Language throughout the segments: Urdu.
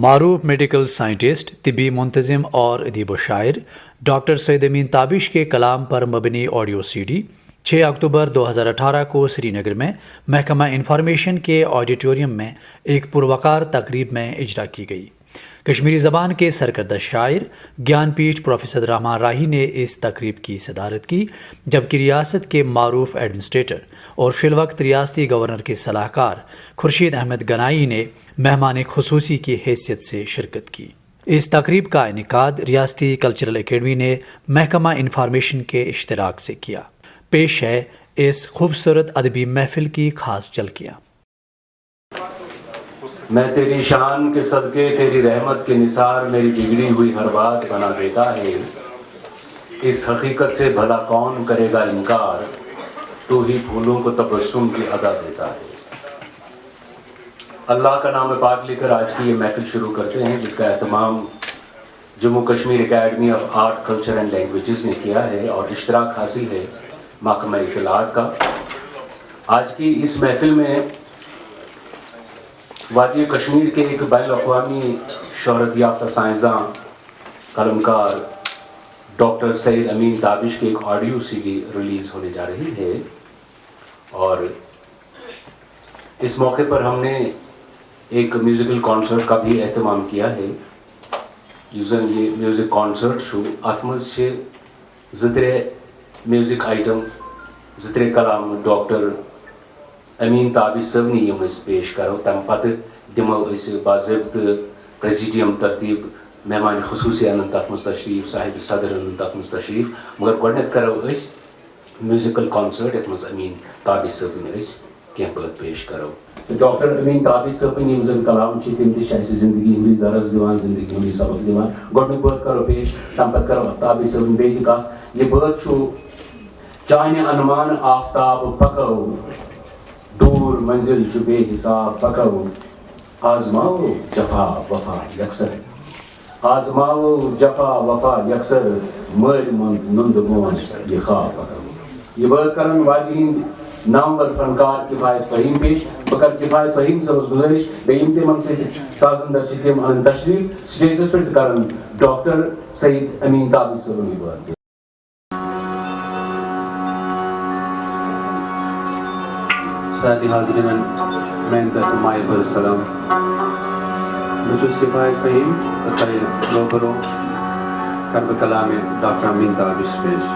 معروف میڈیکل سائنٹسٹ، طبی منتظم اور ادیب و شاعر ڈاکٹر سید امین تابش کے کلام پر مبنی آڈیو سی ڈی 6 اکتوبر 2018 کو سری نگر میں محکمہ انفارمیشن کے آڈیٹوریم میں ایک پروقار تقریب میں اجرا کی گئی۔ کشمیری زبان کے سرکردہ شاعر گیان پیٹھ پروفیسر رحمان راہی نے اس تقریب کی صدارت کی، جبکہ ریاست کے معروف ایڈمنسٹریٹر اور فی الوقت ریاستی گورنر کے صلاح کار خورشید احمد گنائی نے مہمان خصوصی کی حیثیت سے شرکت کی۔ اس تقریب کا انعقاد ریاستی کلچرل اکیڈمی نے محکمہ انفارمیشن کے اشتراک سے کیا۔ پیش ہے اس خوبصورت ادبی محفل کی خاص جھلکیاں۔ میں تیری شان کے صدقے تیری رحمت کے نثار میری بگڑی ہوئی ہر بات بنا دیتا ہے، اس حقیقت سے بھلا کون کرے گا انکار، تو ہی پھولوں کو تبسم کی ادا دیتا ہے۔ اللہ کا نام پاک لے کر آج کی یہ محفل شروع کرتے ہیں، جس کا اہتمام Jammu Kashmir academy of art culture and languages نے کیا ہے اور اشتراک حاصل ہے محکمہ اطلاعات کا۔ آج کی اس محفل میں وادی کشمیر کے ایک بین الاقوامی شہرت یافتہ سائنسداں قلمکار ڈاکٹر سید امین تابش کی ایک آڈیو سی ڈی ریلیز ہونے جا رہی ہے، اور اس موقع پر ہم نے ایک میوزیکل کانسرٹ کا بھی اہتمام کیا ہے۔ یوزن یہ میوزک کانسرٹ چھو ات مز چھ زترے میوزک آئٹم زترے کلام ڈاکٹر امین تابش صٲبنی یم اس پیش کرو، تم پتہ دمو اس باضابطہ پریزیڈیم ترتیب مہمان خصوصی انن تک مز تشریف، صاحب صدر انن تک مز تشریف، مگر گۄڈنیتھ کرو اس میوزیکل کانسرٹ یتھ مز امین تابش صٲبن اس کینٛہہ بٲتھ پیش کرو۔ ڈاکٹر امین تابش صٲبن یم زن کلام چھ تم تہ اسہ زندگی ہند درس دِوان، زندگی ہند سبق دِوان۔ گۄڈنیُک بٲتھ کرو پیش، تم پتہٕ کرو تابش صٲبن بیٚیہِ تہِ کتھ۔ یہ بٲتھ چھُ چانہِ انمان آفتاب پکو، دور منزل چھُ بے حساب پکو، آزماو جفا وفا یکسر، آزماو جفا وفا یکسر، مٲرۍ منٛد نُنٛدٕ مون یہ خواب پکو۔ یہ بٲتھ کرن وادی ہند نامور فنکار کفایت فہیم پیش۔ بہ کر کفایت فہیم صٲبس گزٲرش بیٚیہِ یِم تِمن سۭتۍ سازندر چھِ تِم انن تشریف سٹیجس پٮ۪ٹھ کرن ڈاکٹر سید امین تابش صٲبن یہ بٲتھ۔ ساتھی حاضرین، میں مائع پر السلام، بچوس کفایت فہیم روبرو کرب کلام ڈاکٹر امین تابش پیش۔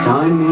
Jaane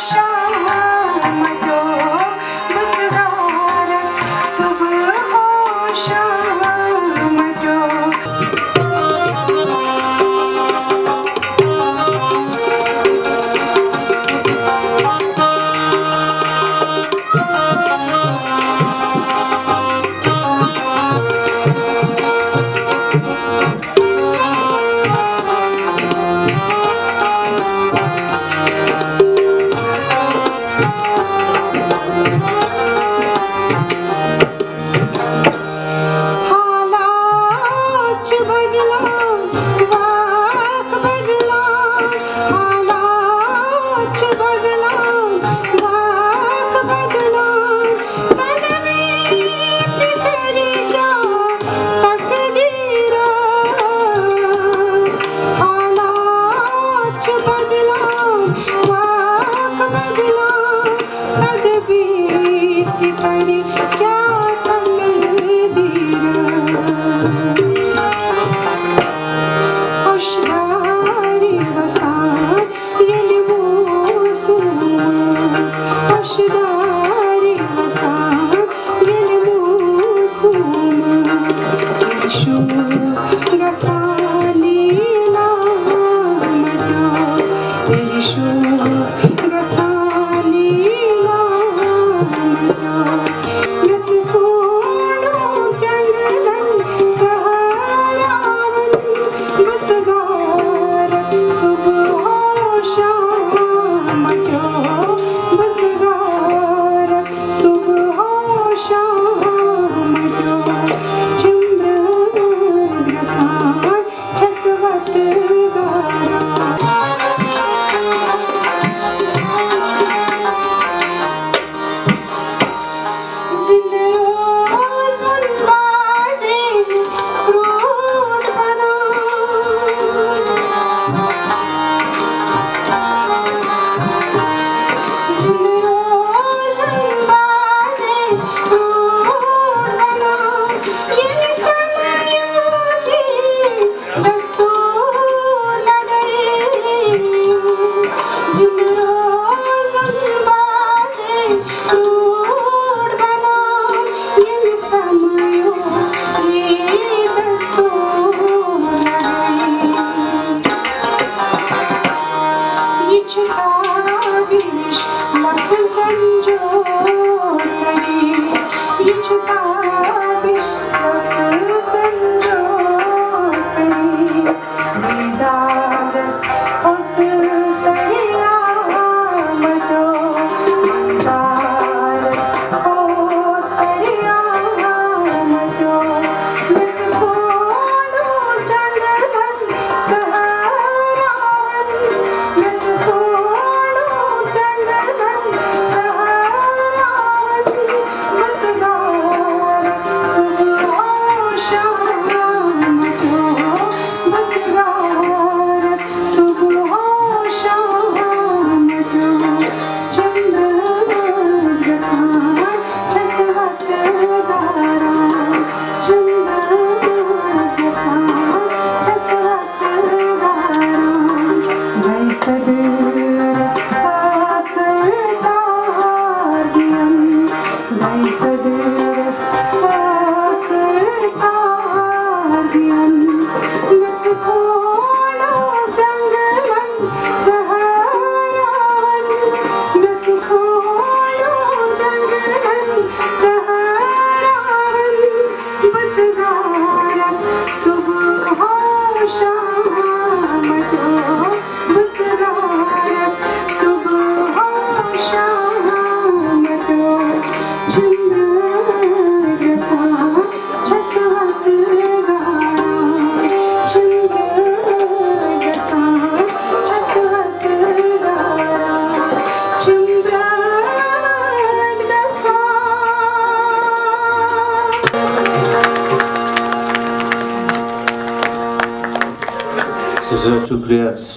Shine.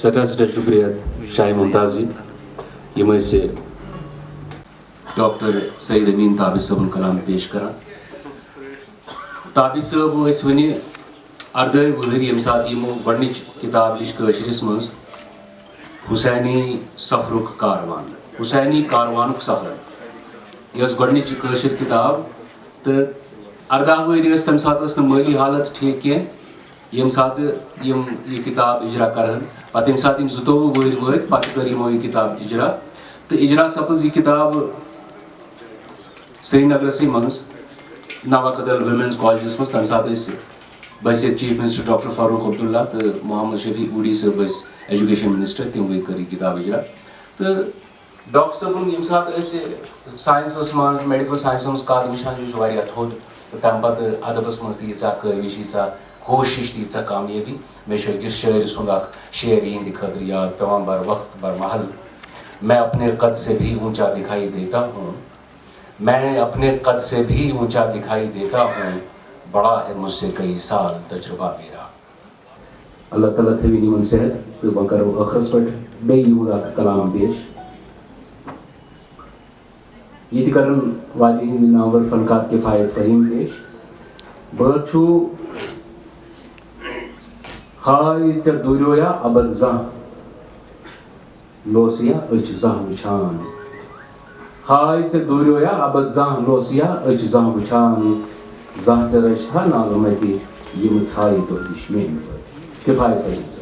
سٹھا شکریہ شاہ ممتازی یم ڈاکٹر سعید امین تابش صٲبُن کلام پیش کران تابش صٲب ٲسۍ وٕنہِ 18 وٕہٕرۍ ییٚمہِ ساتہٕ یِمو گۄڈنِچ کِتاب لیٖچھ کٲشرِس منٛز حُسینی سفرُک کاروان حُسینی کاروانُک سفر یہِ ٲس گۄڈنِچ کٲشِر کِتاب تہٕ 18 وٕہٕرۍ ٲسۍ تَمہِ ساتہٕ ٲس نہٕ مٲلی حالت ٹھیٖک کینٛہہ ییٚمہِ ساتہٕ یِم یہِ کِتاب اِجرا کرہن پتہٕ ییٚمہِ ساتہٕ یِم 22 وٕہٕرۍ وٲتۍ پتہٕ کٔر یِمو یہِ کِتاب اِجرا تہٕ اِجرا سپٕز یہِ کِتاب سرینگرسٕے منٛز نوا کدل وومینز کالجس منٛز تَمہِ ساتہٕ ٲسۍ بحثیت chief minister doctor Farooq Abdullah تہٕ محمد شفیع اوڈی صٲب ٲسۍ ایجوکیشن منسٹر تِموٕے کٔر یہِ کِتاب اِجرا تہٕ ڈاکٹر صٲبُن ییٚمہِ ساتہٕ أسۍ ساینسس منٛز میڈِکل ساینسس منٛز قد وٕچھان یہِ چھُ واریاہ تھوٚد تہٕ تَمہِ پتہٕ ادبس منٛز تہِ ییٖژاہ کٲوِش ییٖژاہ کوشش تہِ ییٖژاہ کامیٲبی مےٚ چھُ أکِس شٲعرِ سُنٛد اکھ شعر یِہنٛدِ خٲطرٕ یاد پیٚوان بر وقت بر محل میں اپنے قد سے بھی اونچا دکھائی دیتا ہوں میں اپنے قد سے بھی اونچا دکھائی دیتا ہوں بڑا ہے مجھ سے کئی سال تجربہ میرا اللہ تعالیٰ تھٲوِن یِمن صحت تہٕ وۄنۍ کرو ٲخرس پٮ۪ٹھ بیٚیہِ یِہُنٛد اکھ کلام پیش ییٚتہِ کرن واریاہ ہٕنٛدۍ نامور فنکار کِفایت فہیٖم پیش بٲتھ چھُ ہاے ژےٚ دوٗریویا ابد زانٛہہ لوسیا أچھ زانٛہہ وٕچھان ہاے ژےٚ دوٗریویا ابد زانٛہہ لوسیا أچھ زانٛہہ وٕچھان زانٛہہ ژےٚ رچھتھا ناغمتی یِم ژھایہِ دۄہ نِش میٛانہِ پٲٹھۍ کِفایت فہیٖم صٲب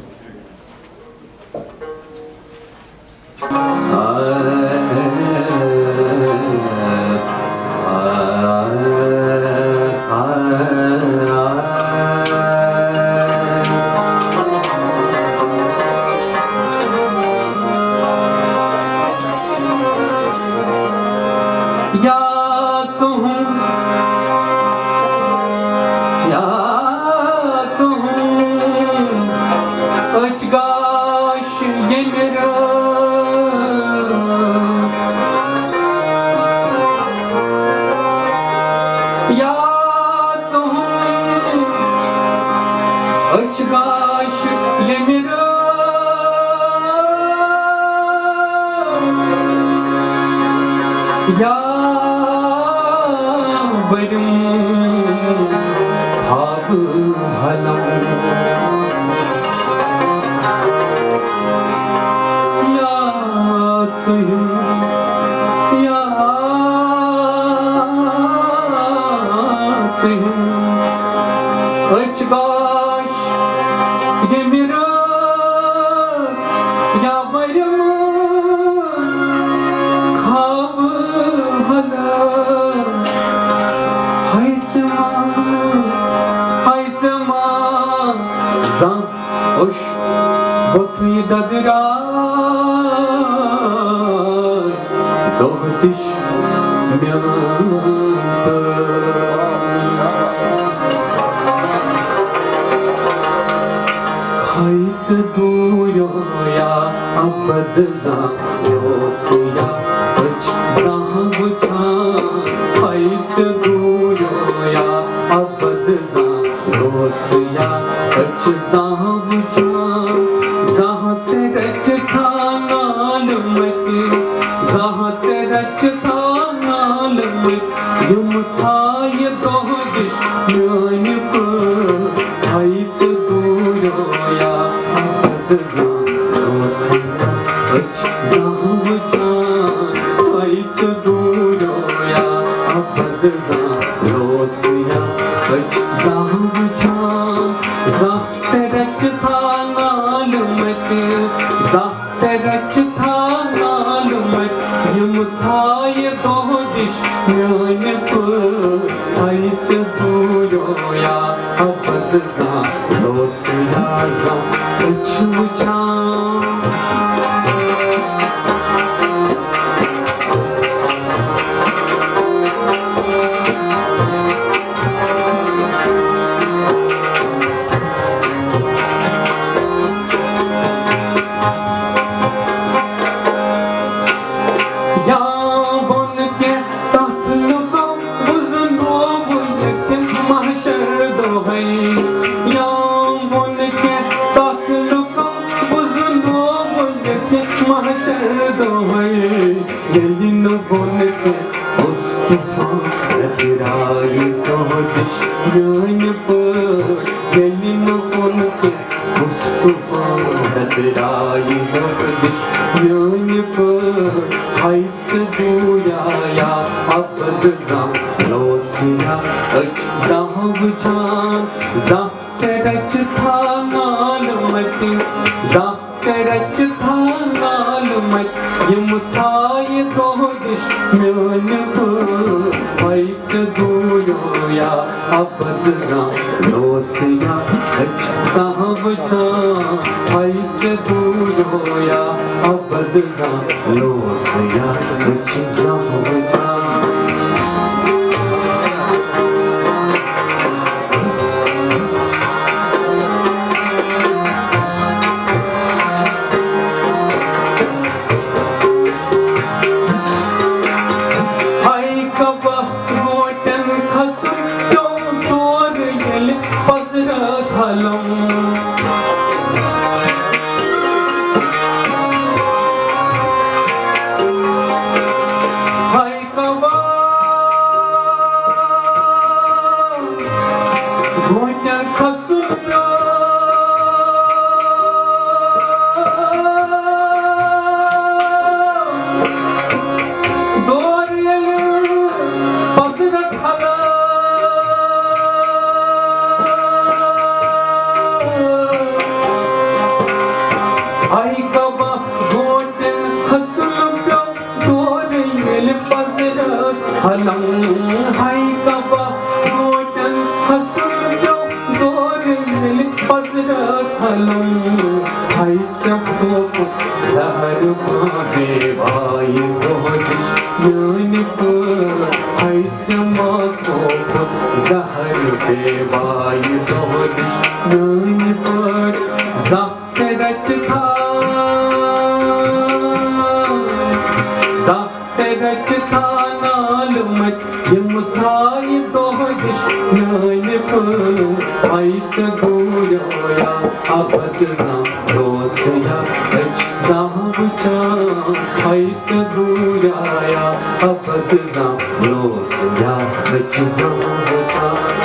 تو زہر بے بھائی دودش میان پر ای چما تو زہر بے بھائی دودش میان پر زخ سے رچ تھا زخ سے رچ تھا نال مت یم ژھایہِ دۄہدِش میانہِ پٲٹھۍ آیہِ ژےٚ گویا ابد زان روسیا أچھ زان وٕچھان آیہِ ژےٚ گویا ابد زان روسیا أچھ زان وٕچھان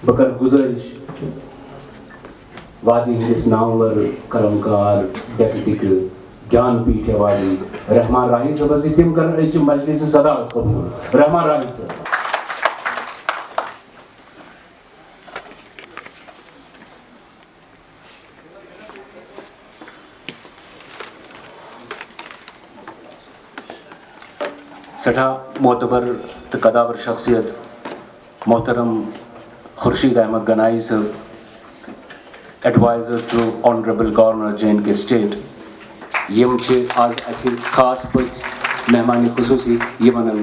بکر گزارش وادی ہندس نامور قلمکار ڈیپٹی جان پیٹھ ایوارڈی رحمان راہی صاحب سے تم کر مجلس صدارت قبول رحمان راہی صاحب سٹھا معتبر تو قداور شخصیت محترم Khurshid Ahmad Ganai sahab advisor to honourable governor J and K state یم آز اَسہِ خاص پٲٹھۍ مہمان خصوٗصی یِمن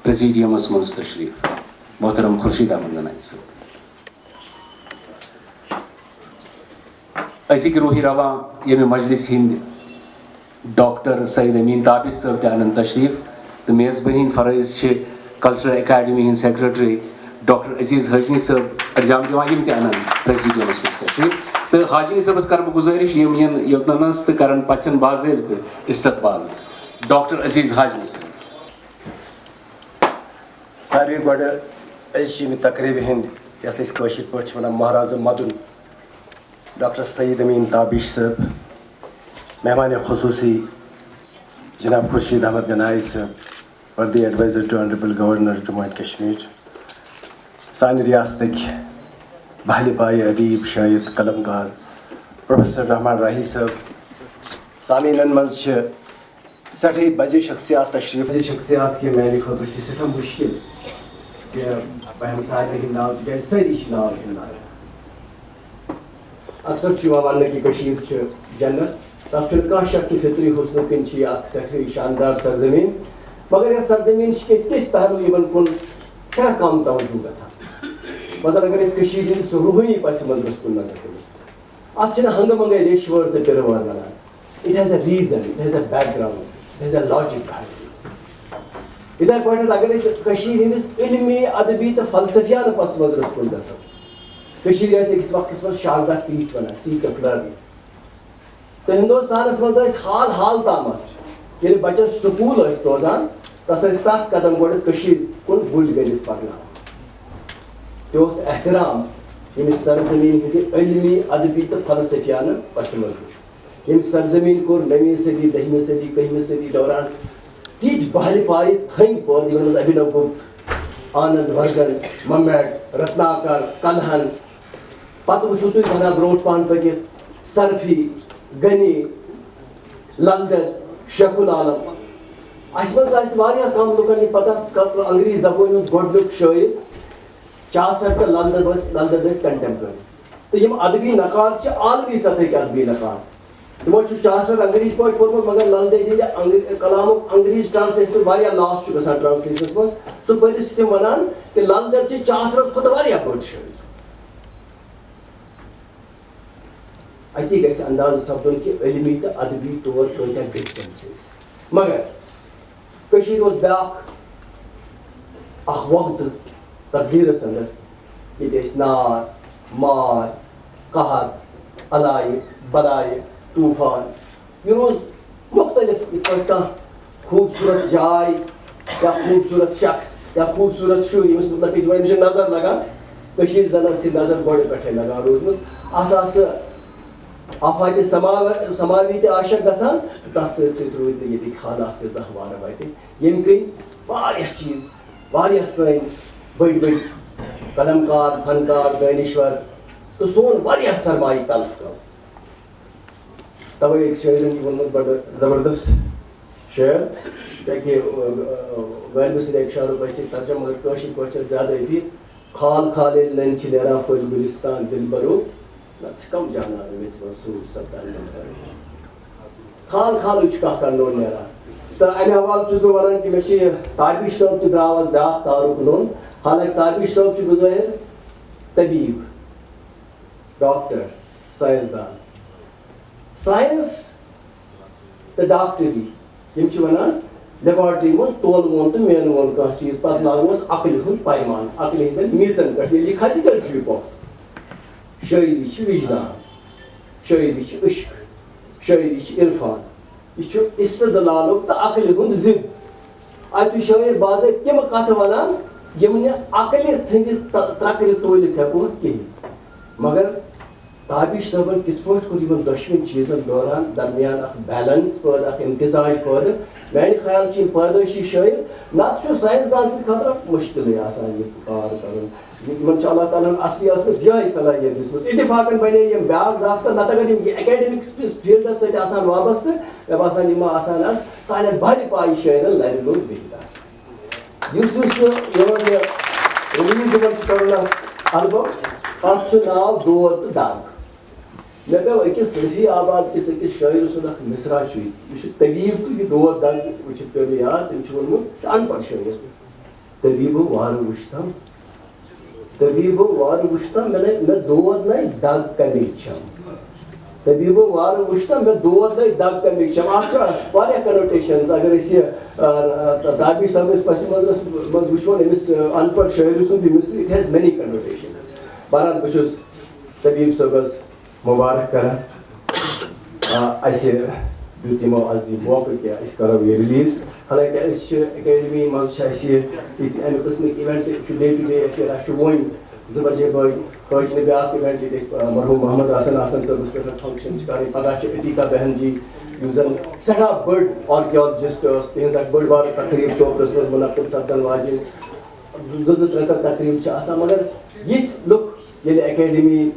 پریزیڈیمس منٛز تشریف محترم خورشید احمد گنائی صاحب أزِکۍ روحی رواں ییٚمہِ مجلس ہٕنٛدۍ ڈاکٹر سعید امین تابش صٲب تہِ انن تشریف تہٕ میزبٲنی ہٕنٛدۍ فرٲض چھِ کلچرل اکیڈمی ہٕنٛدۍ سیکرٹری ڈاکٹر عزیز حاجنی صٲب انجام دِوان یِم تہِ انن پریزیڈیمس منٛز تشریف تہٕ حاجنی صٲبس کرٕ بہٕ گُزٲرِش یِم یِن یوٚتنس تہٕ کرن پژھٮ۪ن باضٲبطہٕ استقبال ڈاکٹر عزیز حاجنی صٲب ساروی گۄڈٕ أزچہِ ییٚمہِ تقریٖبہِ ہٕنٛدۍ یَتھ أسۍ کٲشِر پٲٹھۍ چھِ وَنان مہرازٕ مدُن ڈاکٹر سعید امین تابش صٲب مہمان خصوٗصی جناب خورشید احمد گنائی صٲب وردی advisor to honourable governor Jammu and Kashmir سانہِ رِیاستٕکۍ بہلہِ پایہِ ادیٖب شٲعر قلمکار پروفیسر رحمان راہی صٲب سامعیٖنن منٛز چھِ سٮ۪ٹھاہ بجہِ شخصیات تشریٖف بجہِ شخصیات کہِ میانہِ خٲطرٕ چھُ سٮ۪ٹھاہ مُشکِل کہِ بہٕ ہٮ۪مہٕ سارنٕے ہٕنٛدۍ ناو تِکیازِ سٲری چھِ ناو ہٮ۪ناوان اکثر چھُ یِوان وننہٕ کہِ کٔشیٖر چھِ جنت تتھ چھُنہٕ کانٛہہ شک کہِ فطری حُسنہٕ کِنۍ چھِ یہِ اکھ سٮ۪ٹھاہ شاندار سرزمیٖن مگر یتھ سرزمیٖن چھِ کینٛہہ تِتھۍ پہلوٗ یِمن کُن سٮ۪ٹھاہ کم توجہ گژھان مثلاً اگر أسۍ کٔشیٖرِ ہٕنٛدۍ سُہ روحٲنی پس منظرس کُن نظر کٔرِو اتھ چھِنہٕ ہنگہٕ منگے ریشہِ وٲر تہٕ پِرٕ وٲر ونان it has a reason it has a background it has a logic یِتھے پٲٹھۍ اگر أسۍ کٔشیٖرِ ہٕنٛدِس علمی ادبی تہٕ فلسفیانہٕ پس منظرس کُن گژھو کٔشیٖرِ ٲسۍ أکِس وقتس منٛز شاردا پیٖٹھ ونان سیٖٹ آف لرنِنٛگ تہٕ ہندوستانس منٛز ٲسۍ حال حال تامتھ ییٚلہِ بچس سکوٗل ٲسۍ روزان تس ٲسۍ 7 قدم گۄڈٕ کٔشیٖرِ کُن بُلۍ گٔنڈِتھ پکناوان تہ احترام ییٚمہِ سرزمیٖن ہٕنٛدِ علمی ادبی تہٕ فلسفیانہٕ پسہِ منظر ییٚمہِ سرزمیٖن کوٚر 9ویں صدی 10ویں صدی 11ویں صدی دوران تیٖتۍ بہلہِ پایہِ تھٔنۍ پٲدٕ یِمن منٛز ابھینو گپت آنند ورگن ممیٹ رتناکر کلہن پتہٕ وٕچھِو تُہۍ بنان برونٛٹھ پہن پٔکِتھ سرفی غنی لل دٮ۪د شیخ العالم اَسہِ منٛز آسہِ واریاہ کم لُکن یہِ پتہ انگریٖز زبٲنۍ ہُنٛد گۄڈنیُک شٲعر چاسر تہٕ لل دٮ۪د ٲسۍ کنٹمپرری تہٕ یِم ادبی نقاد چھِ عالمی سطحٕکۍ ادبی نقاد تِمو چھُ چاسر انگریٖز پٲٹھۍ پوٚرمُت مگر لل دٮ۪د ہِنٛدِ کلامُک انگریٖز ٹرانسلیشن واریاہ لاس چھُ گژھان ٹرانسلیشنس منٛز سُہ پٔرِتھ چھِ تِم ونان کہِ لل دٮ۪د چھِ چاسرس کھۄتہٕ واریاہ بٔڑ شٲعر اتی گژھِ اندازٕ سپدُن کہِ علمی تہٕ ادبی طور کۭتیاہ گٔژھِتھ چھِ أسۍ مگر کٔشیٖر اوس بیٛاکھ اکھ وقتہٕ تقدیٖرس انٛدر ییٚتہِ ٲسۍ نار مار قحط علایہِ بلایہِ طوٗفان یہِ روز مختلف یِتھ پٲٹھۍ کانٛہہ خوٗبصوٗرت جاے یا خوٗبصوٗرت شخص یا خوٗبصوٗرت شُر ییٚمِس مطلب أسۍ وۄنۍ چھِ نظر لگان کٔشیٖر زن ٲس یہِ نظر گۄڈٕ پٮ۪ٹھے لگان روٗزمٕژ اتھ آسہٕ آفاتِ سماوی تہِ عاشق گژھان تتھ سۭتۍ سۭتۍ روٗدۍ نہٕ ییٚتِکۍ حالات تہِ زانٛہہ وارٕ وتہِ ییٚمہِ کِنۍ واریاہ چیٖز واریاہ سٲنۍ بٔڑۍ بٔڑۍ قلمکار فنکار دٲنِشور تہٕ سون واریاہ سرمایہِ تلف گوٚو توے أکۍ شٲعرن چھُ ووٚنمُت بڑٕ زبردست شعر کیٛاہ غٲلبہٕ سٕنٛدِ اکہِ شعرُک آسہِ ترجمہٕ مگر کٲشِر پٲٹھۍ چھِ زیادٕ أتی کھال کھال ییٚلہِ نٔنۍ چھِ نیران پھٔلۍ گُلِستان دِل بَرو نتہٕ چھِ کم جانان ویژِ منٛز سوٗر سپدان کھال کھالٕے چھُ کانٛہہ کانٛہہ نوٚن نیران تہٕ امہِ حوالہٕ چھُس بہٕ ونان کہِ مےٚ چھِ تابِش صٲب تہِ درٛاو آز بیٛاکھ تارُک نوٚن حالانکہِ تابِش صٲب چھُ بظٲہِر طبیٖب ڈاکٹر ساینسدان ساینس تہٕ ڈاکٹری یِم چھِ ونان لیبارٹری منٛز تولوُن تہٕ مینوُن کانٛہہ چیٖز پتہٕ لاگوس عقلہِ ہُنٛد پیمان عقلہِ ہٕنٛدٮ۪ن میٖژن پٮ۪ٹھ ییٚلہِ یہِ کھسہِ تیٚلہِ چھُ یہِ پۄکھ شٲعری چھِ وجدان شٲعری چھِ عشق شٲعری چھِ عرفان یہِ چھُ استدلالُک تہٕ عقلہِ ہُنٛد ضِد اتہِ چھُ شٲعر باضٲبطہٕ تِم کتھٕ ونان یِم نہٕ عقلہِ تھٔنِتھ ترٛکرِ تولِتھ ہٮ۪کو کِہیٖنۍ مگر تابِش صٲبن کِتھ پٲٹھۍ کوٚر یِمن دۄشوٕنی چیٖزن دوران درمیان اکھ بیلنس پٲدٕ اکھ امتزاج پٲدٕ میانہِ خیال چھِ یِم پٲدٲشی شٲعر نتہٕ چھُ ساینسدان سٕنٛدِ خٲطرٕ مُشکِلٕے آسان یہِ کار کرُن یِمن چھِ اللہ تعالیٰ ہن اصلی ٲسمٕژ یِہے صلٲحیت دِژمٕژ اتفاقن بنے یِم بیٛاکھ ڈاکٹر نتہٕ اگر یِم ایکیڈمِک فیٖلڈس سۭتۍ آسان وابستہٕ مےٚ باسان یِم آسان آز سانٮ۪ن بھلہِ پایہِ شٲعرن لرِ لوٚگ بِہِتھ آسان یُس یِمن یہِ رِلیٖز یِمن چھُ کرُن اکھ البم اتھ چھُ ناو دود تہٕ دگ مےٚ پیوٚو أکِس رفیع آباد کِس أکِس شٲعرٕ سُنٛد اکھ مِثرا چھُ یہِ چھُ طبیٖب تہٕ یہِ دود دگ وٕچھِتھ پیوٚو مےٚ یاد تٔمۍ چھُ ووٚنمُت یہِ چھُ ان پڑھ شٲعر طبیٖبو وارٕ وٕچھتم طبیٖبو وارٕ وٕچھتم مےٚ دود نَے دگ کَمِکۍ چھَم طبیٖبو وارٕ وٕچھتم مےٚ دود نَے دگ کَمِکۍ چھَم اتھ چھِ واریاہ کنوٹیشنز اگر أسۍ یہِ تابِش صٲبنِس پسہِ منظرس منٛز وٕچھون أمِس ان پڑھ شٲعرٕ سُنٛد یہِ مِثر اِٹ ہیز مینی کنوٹیشنز بہرحال بہٕ چھُس طبیٖب صٲبس مُبارک کران اَسہِ دیُت یِمو آز یہِ موقعہٕ کہِ أسۍ کرو یہِ رِلیٖز حالانکہِ أسۍ چھِ ایکیڈمی منٛز چھِ اَسہِ ییٚتہِ اَمہِ قٕسمٕکۍ اِوینٹ چھُ ڈے ٹُو ڈے اَسہِ چھُ وۄنۍ 2 بجے بٲگۍ کٲشرِ بیٛاکھ اِوینٹ ییٚتہِ أسۍ مرحوٗم محمد حسن صٲبَس پٮ۪ٹھ فنٛکشن چھِ کَرٕنۍ پگاہ چھِ عتیقہ بہن جی یُس زن سٮ۪ٹھاہ بٔڑ آرکیالجسٹ ٲس تِہنٛز اکھ بٔڑ بارٕ تقریٖب سوپرس منٛز مُنعقد سپدن واجیٚنۍ 2-3 تقریٖب چھِ آسان مگر یِتھۍ لُکھ ییٚلہِ ایکیڈمی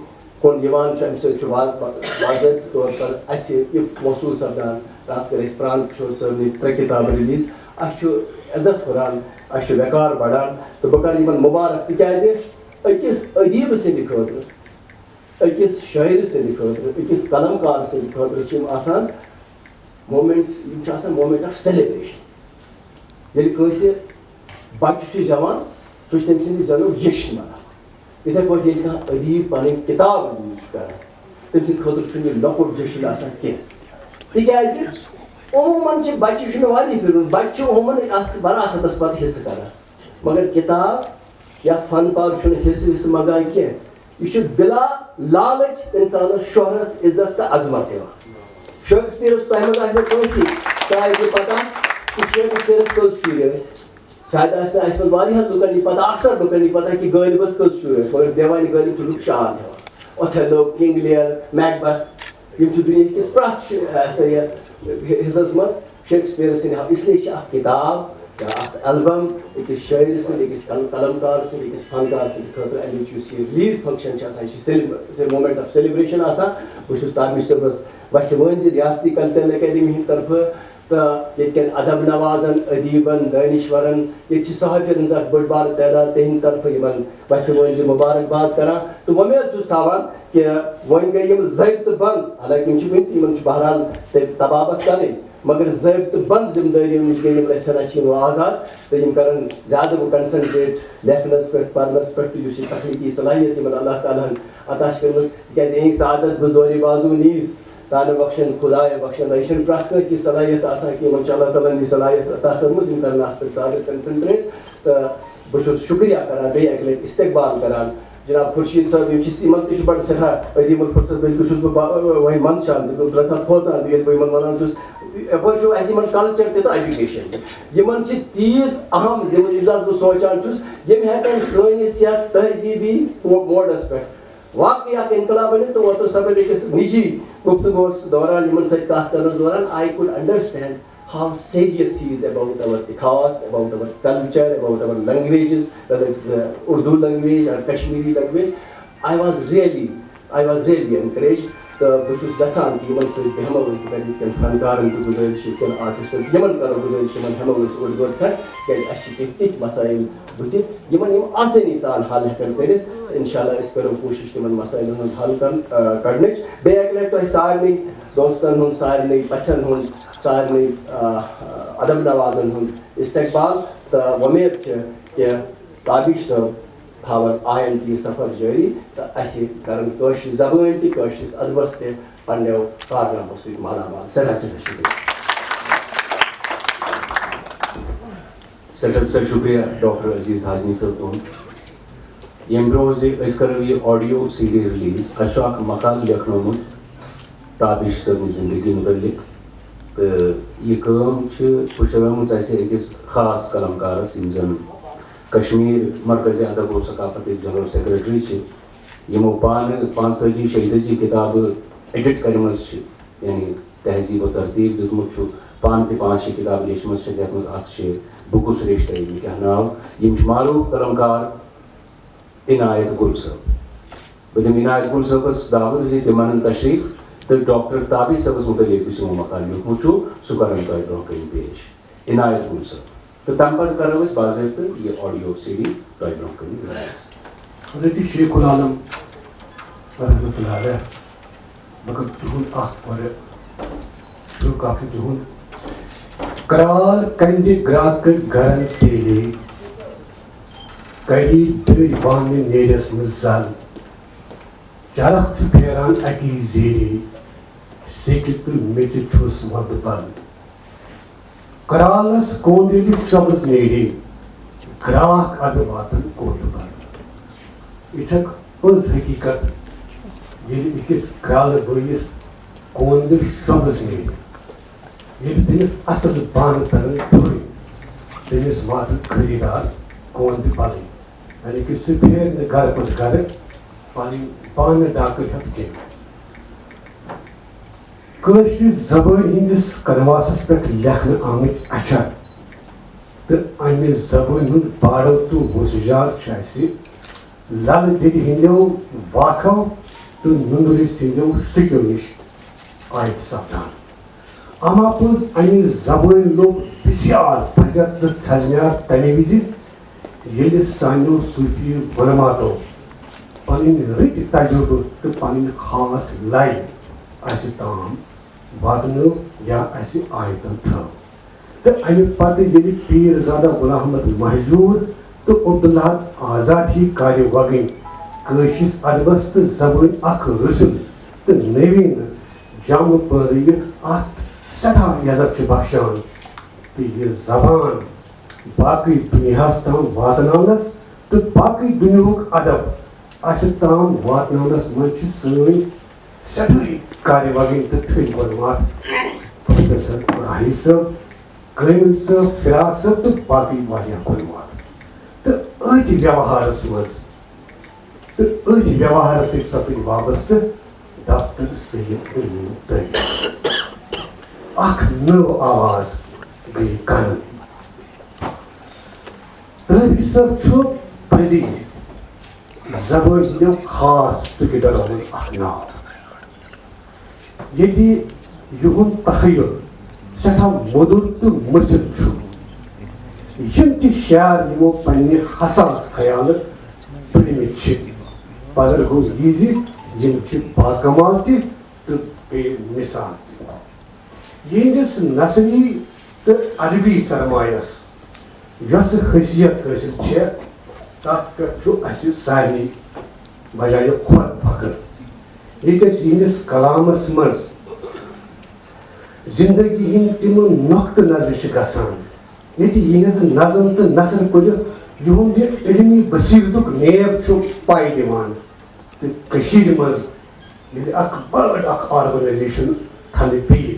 کُن یِوان چھُ اَمہِ سۭتۍ چھُ باضٲبطہٕ طور پر اَسہِ یہِ محسوٗس سپدان تَتھ کٔر اَسہِ پران چھُ صٲبنہِ 3 کِتابہٕ رِلیٖز اَسہِ چھُ عزت ہُران اَسہِ چھُ وقار بڑان تہٕ بہٕ کَرٕ یِمن مُبارک تِکیازِ أکِس ادیٖبہٕ سٕنٛدِ خٲطرٕ أکِس شٲعرٕ سٕنٛدِ خٲطرٕ أکِس قلمکار سٕنٛدِ خٲطرٕ چھِ یِم آسان مومینٹ یِم چھِ آسان مومینٹ آف سیلِبریشن ییٚلہِ کٲنٛسہِ بچہِ چھُ زٮ۪وان سُہ چھُ تٔمۍ سٕنٛدِ زٮ۪نُک جشن مناوان یِتھٕے پٲٹھۍ ییٚلہِ کانٛہہ ادیٖب پنٕنۍ کِتاب رِلیٖز چھُ کران تٔمۍ سٕنٛدِ خٲطرٕ چھُنہٕ یہِ لۄکُٹ جشن آسان کینٛہہ تِکیازِ عموٗمن چھِ بچہِ چھُ مےٚ واریاہ پھِرِ ووٚنمُت بچہِ چھُ عموٗمن اتھ وراثتس پتہٕ حِصہٕ کران مگر کِتاب یا فن پاک چھُنہٕ حِصہٕ وِصہٕ منگان کینٛہہ یہِ چھُ بِلا لالٕچ اِنسانس شۄہرت عزت تہٕ عظمت دِوان شیکسپیرس تۄہہِ منٛز آسہِ نہٕ کٲنٛسہِ شاید یہِ پتہ کہِ شیکسپیرس کٔژ شُرۍ ٲسۍ شاید آسہِ نہٕ اَسہِ منٛز واریاہن لُکن یہِ پتہ اکثر لُکن یہِ پتہ کہِ غٲلبس کٔژ شُرۍ ٲسۍ مگر دیوانہِ غٲلب چھُ لُکھ شان ہٮ۪وان اوتھیلو کنگ لیئر میکبتھ یِم چھِ دُنیہکِس پرٛٮ۪تھ ہسا یتھ حصس منٛز شیکسپیئرس سٕنٛدۍ اس لیے چھِ اکھ کِتاب یا اکھ ایلبم أکِس شٲعرِ سٕنٛدۍ أکِس قلمکار سٕنٛدۍ أکِس فنکار سٕنٛدِ خٲطرٕ اَمِچ یُس یہِ ریلیٖز فنکشن چھِ آسان یہِ چھِ مومینٹ آف سیلِبریشن آسان بہٕ چھُس تابِش صٲبس وَتھِ وٲنۍ زِ ریاستی کلچرل اکیڈمی ہِنٛدِ طرفہٕ تہٕ ییٚتہِ کٮ۪ن ادب نوازن ادیٖبن دٲنِشورن ییٚتہِ چھِ صحافین ہٕنٛز اکھ بٔڑ بارٕ تعداد تِہنٛدِ طرفہٕ یِمن وَتھِ وٲنۍ زِ مُبارکباد کران تہٕ وۄمید چھُس تھاوان کہِ وۄنۍ گٔے یِم ضٲبطہٕ بنٛد حالانکہِ یِم چھِ وُنہِ تہِ یِمن چھُ بہرحال طبابت کرٕنۍ مگر ضٲبطہٕ بنٛد ذمہٕ دٲریو نِش گٔے یِم رژھِ چھِ یِم آزاد تہٕ یِم کرن زیادٕ وۄنۍ کنسنٹریٹ لیکھنس پٮ۪ٹھ پرنس پٮ۪ٹھ تہٕ یُس یہِ تخلیٖقی صلٲحیت یِمن اللہ تعالیٰ ہن عطا چھِ کٔرمٕژ تِکیازِ یِہنٛز سعادت بہٕ زورِ بازوٗ نیٖز تانہٕ بخشن خُدایا بخشن یہِ چھنہٕ پرٛٮ۪تھ کٲنٛسہِ یہِ صلٲحیت آسان کہِ یِمن چھِ اللہ تعالیٰ ہن یہِ صلٲحیت عطا کٔرمٕژ یِم کرن اتھ پٮ۪ٹھ زیادٕ کنسنٹریٹ تہٕ بہٕ چھُس شُکریہ کران بیٚیہِ اکہِ لٹہِ استقبال کران جناب خورشیٖد صٲب یِم چھِ یِمن تہِ چھُ بڑٕ سٮ۪ٹھاہ عدیٖم الفرصت بلکہِ چھُس بہٕ وۄنۍ منٛدچھان تہٕ رٮ۪تھاہ کھوژان تہٕ ییٚلہِ بہٕ یِمن ونان چھُس یپٲرۍ چھُ اَسہِ یِمن کلچر تہِ تہٕ ایجوکیشن تہِ یِمن چھِ تیٖژ اہم ییٚمہِ دۄہ بہٕ سونٛچان چھُس یِم ہٮ۪کن سٲنِس یتھ تہذیٖبی موڈس پٮ۪ٹھ واقعی اکھ انقلاب أنِتھ تہٕ اوترٕ سپدِ أکِس نِجی گفتگوٗہس دوران یِمن سۭتۍ کتھ کرنس دوران I could understand how serious he is about our ethos, about our culture, about our languages, whether it's Urdu language or Kashmiri language. I was really encouraged. تہٕ بہٕ چھُس یژھان کہِ یِمن سۭتۍ بیٚہمو أسۍ تِکیازِ ییٚتہِ کٮ۪ن فنکارن تہِ گُزٲرِش ییٚتہِ کٮ۪ن آرٹِسٹن یِمن کرو گُزٲرِش یِمن ہٮ۪مو أسۍ اوٚڑ گٲنٛٹہٕ کھنٛڈ تِکیازِ اَسہِ چھِ کینٛہہ تِتھۍ مسٲیِل بٕتھِ یِمن یِم آسٲنی سان حل ہٮ۪کن کٔرِتھ انشاء اللہ أسۍ کرو کوٗشِش تِمن مسٲیلن ہُنٛد حل کڑنٕچ بیٚیہِ اکہِ لٹہِ تۄہہِ سارنٕے دوستن ہُنٛد سارنٕے پژھٮ۪ن ہُنٛد سارنٕے ادب نوازن ہُنٛد استقبال تہٕ وۄمید چھِ کہِ تابِش صٲب تھاون آیندٕ یہِ سفر جٲری تہٕ اَسہِ کرن کٲشِر زبٲنۍ تہِ کٲشرِس ادبس تہِ پننیو کارنامو سۭتۍ مالا مال سٮ۪ٹھاہ سٮ۪ٹھاہ شُکریہ ڈاکٹر عزیز ہاشمی صٲب تُہُنٛد ییٚمہِ برونٛہہ زِ أسۍ کرو یہِ آڈیو سی ڈی رِلیٖز اَسہِ چھُ اکھ مقالہٕ لیکھنومُت تابِش صٲبنہِ زندگی مُتعلق تہٕ یہِ کٲم چھِ پُشرٲمٕژ اَسہِ أکِس خاص قلمکارس یِم زن کشمیٖر مرکزِ ادب و ثقافتٕکۍ جنرل سیکرٹری چھِ یِمو پانہٕ 45-46 کِتابہٕ ایڈِٹ کٔرمٕژ چھِ یعنی تہذیٖب و ترتیٖب دیُتمُت چھُ پانہٕ تہِ 5-6 کِتابہٕ لیچھمٕژ چھِ یتھ منٛز اکھ چھِ بُکُس رِشتہ یِم کیٛاہ ناو یِم چھِ معروٗف قلمکار عنایت گُل صٲب بہٕ دِمہٕ عنایت گُل صٲبس دعوت زِ تِم انن تشریٖف تہٕ ڈاکٹر تابِش صٲبس مُتعلق یُس یِمو مقالہٕ لیوٗکھمُت چھُ سُہ کرن تۄہہِ برونٛہہ کَنہِ پیش عنایت گُل صٲب تہٕ تَمہِ پتہٕ کرو أسۍ باضٲبطہٕ یہِ آڈیو سی ڈی تۄہہِ برونٛہہ کَنہِ رِلیٖز حضرت شیخ العالم رحمتہ اللہ علیہ مگر تُہُنٛد اکھ بڑٕ شُرُک اکھ چھُ تُہُنٛد کرال کنڈِ گراکہٕ گرن تیلے کری دٔرۍ بانہٕ نیرٮ۪س نہٕ زل چرکھ چھُ پھیران اکی زیرے سیٚکہِ تہٕ میژِ چھُس وۄندٕ بل کرالس کوٚنٛڈ ییٚلہِ شبٕز نیرے گراکھ اَدٕ واتن کوٚنٛڈ بل یہِ چھکھ پٔز حقیٖقت ییٚلہِ أکِس کرالہٕ بٲیِس کوٚنٛڈ شبٕز نیرِ ییٚلہِ تٔمِس اصل بانہٕ ترن ٹھُرِ تٔمِس واتن خٔریٖدار کوٚنٛڈ بلٕے یعنی کہِ سُہ پھیرِ نہٕ گرٕ پتہٕ گرٕ پنٕنۍ بانہٕ ڈاکہٕ ہٮ۪تھ کینٛہہ کٲشرِ زبٲنۍ ہٕنٛدِس کنواسس پٮ۪ٹھ لیکھنہٕ آمٕتۍ اچھر تہٕ امہِ زبٲنۍ ہُنٛد باڑو تہٕ وُزجات چھُ اسہِ للہٕ دِلہِ ہٕنٛدیو واکھو تہٕ نُندرِ سٕنٛدیو شِکیو نِش عٲید سپدان اما پوٚز امہِ زبٲنۍ لوٚب بِسیار بجر تہٕ تھزمیار تمہِ وِزِ ییٚلہِ سانیو صوٗفی علماتو پنٕنۍ رٕتۍ تجرُبہٕ تہٕ پنٕنۍ خاص لَے اسہِ تام واتنٲو یا اسہِ عٲیدن تھٲو تہٕ امہِ پتہٕ ییٚلہِ پیٖر زادہ غلام احمد مہجوٗر تہٕ عبداللہ آزاد ہی کارِ وگٕنۍ کٲشرِس ادبس تہٕ زبٲنۍ اکھ رٕسُل تہٕ نٔویٖن جامہٕ پٲرٲوِتھ اتھ سٮ۪ٹھاہ عزت چھِ بخشان تہٕ یہِ زبان باقٕے دُنیاہس تام واتناونس تہٕ باقٕے دُنیہُک ادب اسہِ تام واتناونس منٛز چھِ سٲنۍ سٮ۪ٹھاہ کارِ وگٕنۍ تہٕ تھٔدۍ علمات پروفیسر راہی صٲب کامل صٲب فراق صٲب تہٕ باقٕے واریاہ کُلوار تہٕ أتھۍ ویوہارَس منٛز تہٕ أتھۍ ویوہارَس سۭتۍ سپٕدۍ وابستہٕ ڈاکٹر سید امین تٲبی اکھ نٔو آواز گٔیہِ قلم تٲبی صٲب چھُ پزی زبٲنۍ ہٕنٛدیو خاص ژُکِدرو منٛز اکھ ناو ییٚتہِ یِہُنٛد تخیل سٮ۪ٹھاہ موٚدُر تہٕ مٔژِر چھُ یِم تہِ شعر یِمو پننہِ حساس خیالہٕ پٔرمٕتۍ چھِ پگل گوٚو یہِ زِ یِم چھِ باکمال تہِ تہٕ بیٚیہِ مِثال تہِ یِہنٛدِس نثری تہٕ ادبی سرمایس یۄس حیثیت حٲصِل چھےٚ تتھ پٮ۪ٹھ چھُ اسہِ سارنٕے بجایہِ کھۄر فخر ییٚتہِ أسۍ یِہنٛدِس کلامس منٛز زندگی ہٕنٛدۍ تِمہٕ نۄقطہٕ نظرِ چھِ گژھان ییٚتہِ یِہنٛز نظم تہٕ نثر پٔرِتھ یِہُنٛد یہِ علمی بصیرتُک نیب چھُ پاے دِوان تہٕ کٔشیٖرِ منٛز ییٚلہِ اکھ بٔڑ اکھ آرگنایزیشن تھنہٕ پیٚیہِ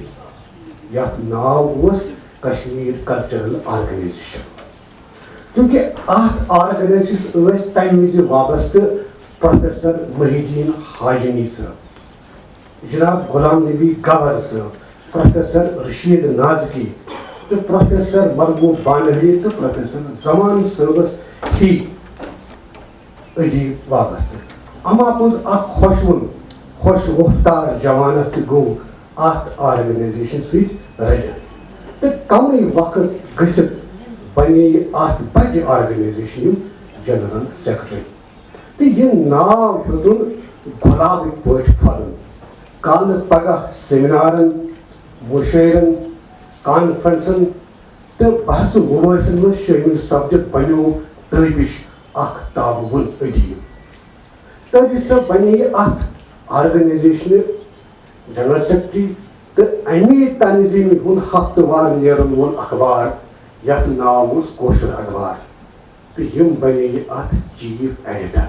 یتھ ناو اوس کشمیٖر کلچرل آرگنایزیشن چوٗنٛکہِ اتھ آرگنایزیشنس ٲسۍ تمہِ وِزِ وابستہٕ پروفیسر محی الدیٖن حاجنی صٲب جناب غلام نبی گور صٲب پروفیسر رشید نازکی تہٕ پروفیسر مرغوب بانہری تہٕ پروفیسر زمان صٲبس ہی ادیٖب وابستہٕ اما پوٚز اکھ خۄشوُن خۄش وۄفتار جوانت تہِ گوٚو اتھ آرگنایزیشن سۭتۍ رٔلِتھ تہٕ کمٕے وقت گٔژھِتھ بنے یہِ اتھ بجہِ آرگنایزیشنُک جنرل سیکرٹری تہٕ یہِ ناو ہیوٚتُن گۄلابٕکۍ پٲٹھۍ پھۄلُن کالہٕ پگاہ سیمینارن مُشٲعرن کانفرنسن تہٕ بحث مبٲحثن منٛز شٲمِل سپدِتھ بنیو تٲبِش اکھ تابوُن ادیٖب تٲبی صٲب بنے یہِ اتھ آرگنایزیشنہِ جنرل سیکرٹری تہٕ امی تنظیٖمہِ ہُنٛد ہفتہٕ وار نیرن وول اخبار یتھ ناو اوس کٲشُر اخبار تہٕ یِم بنے یہِ اتھ چیف ایڈیٹر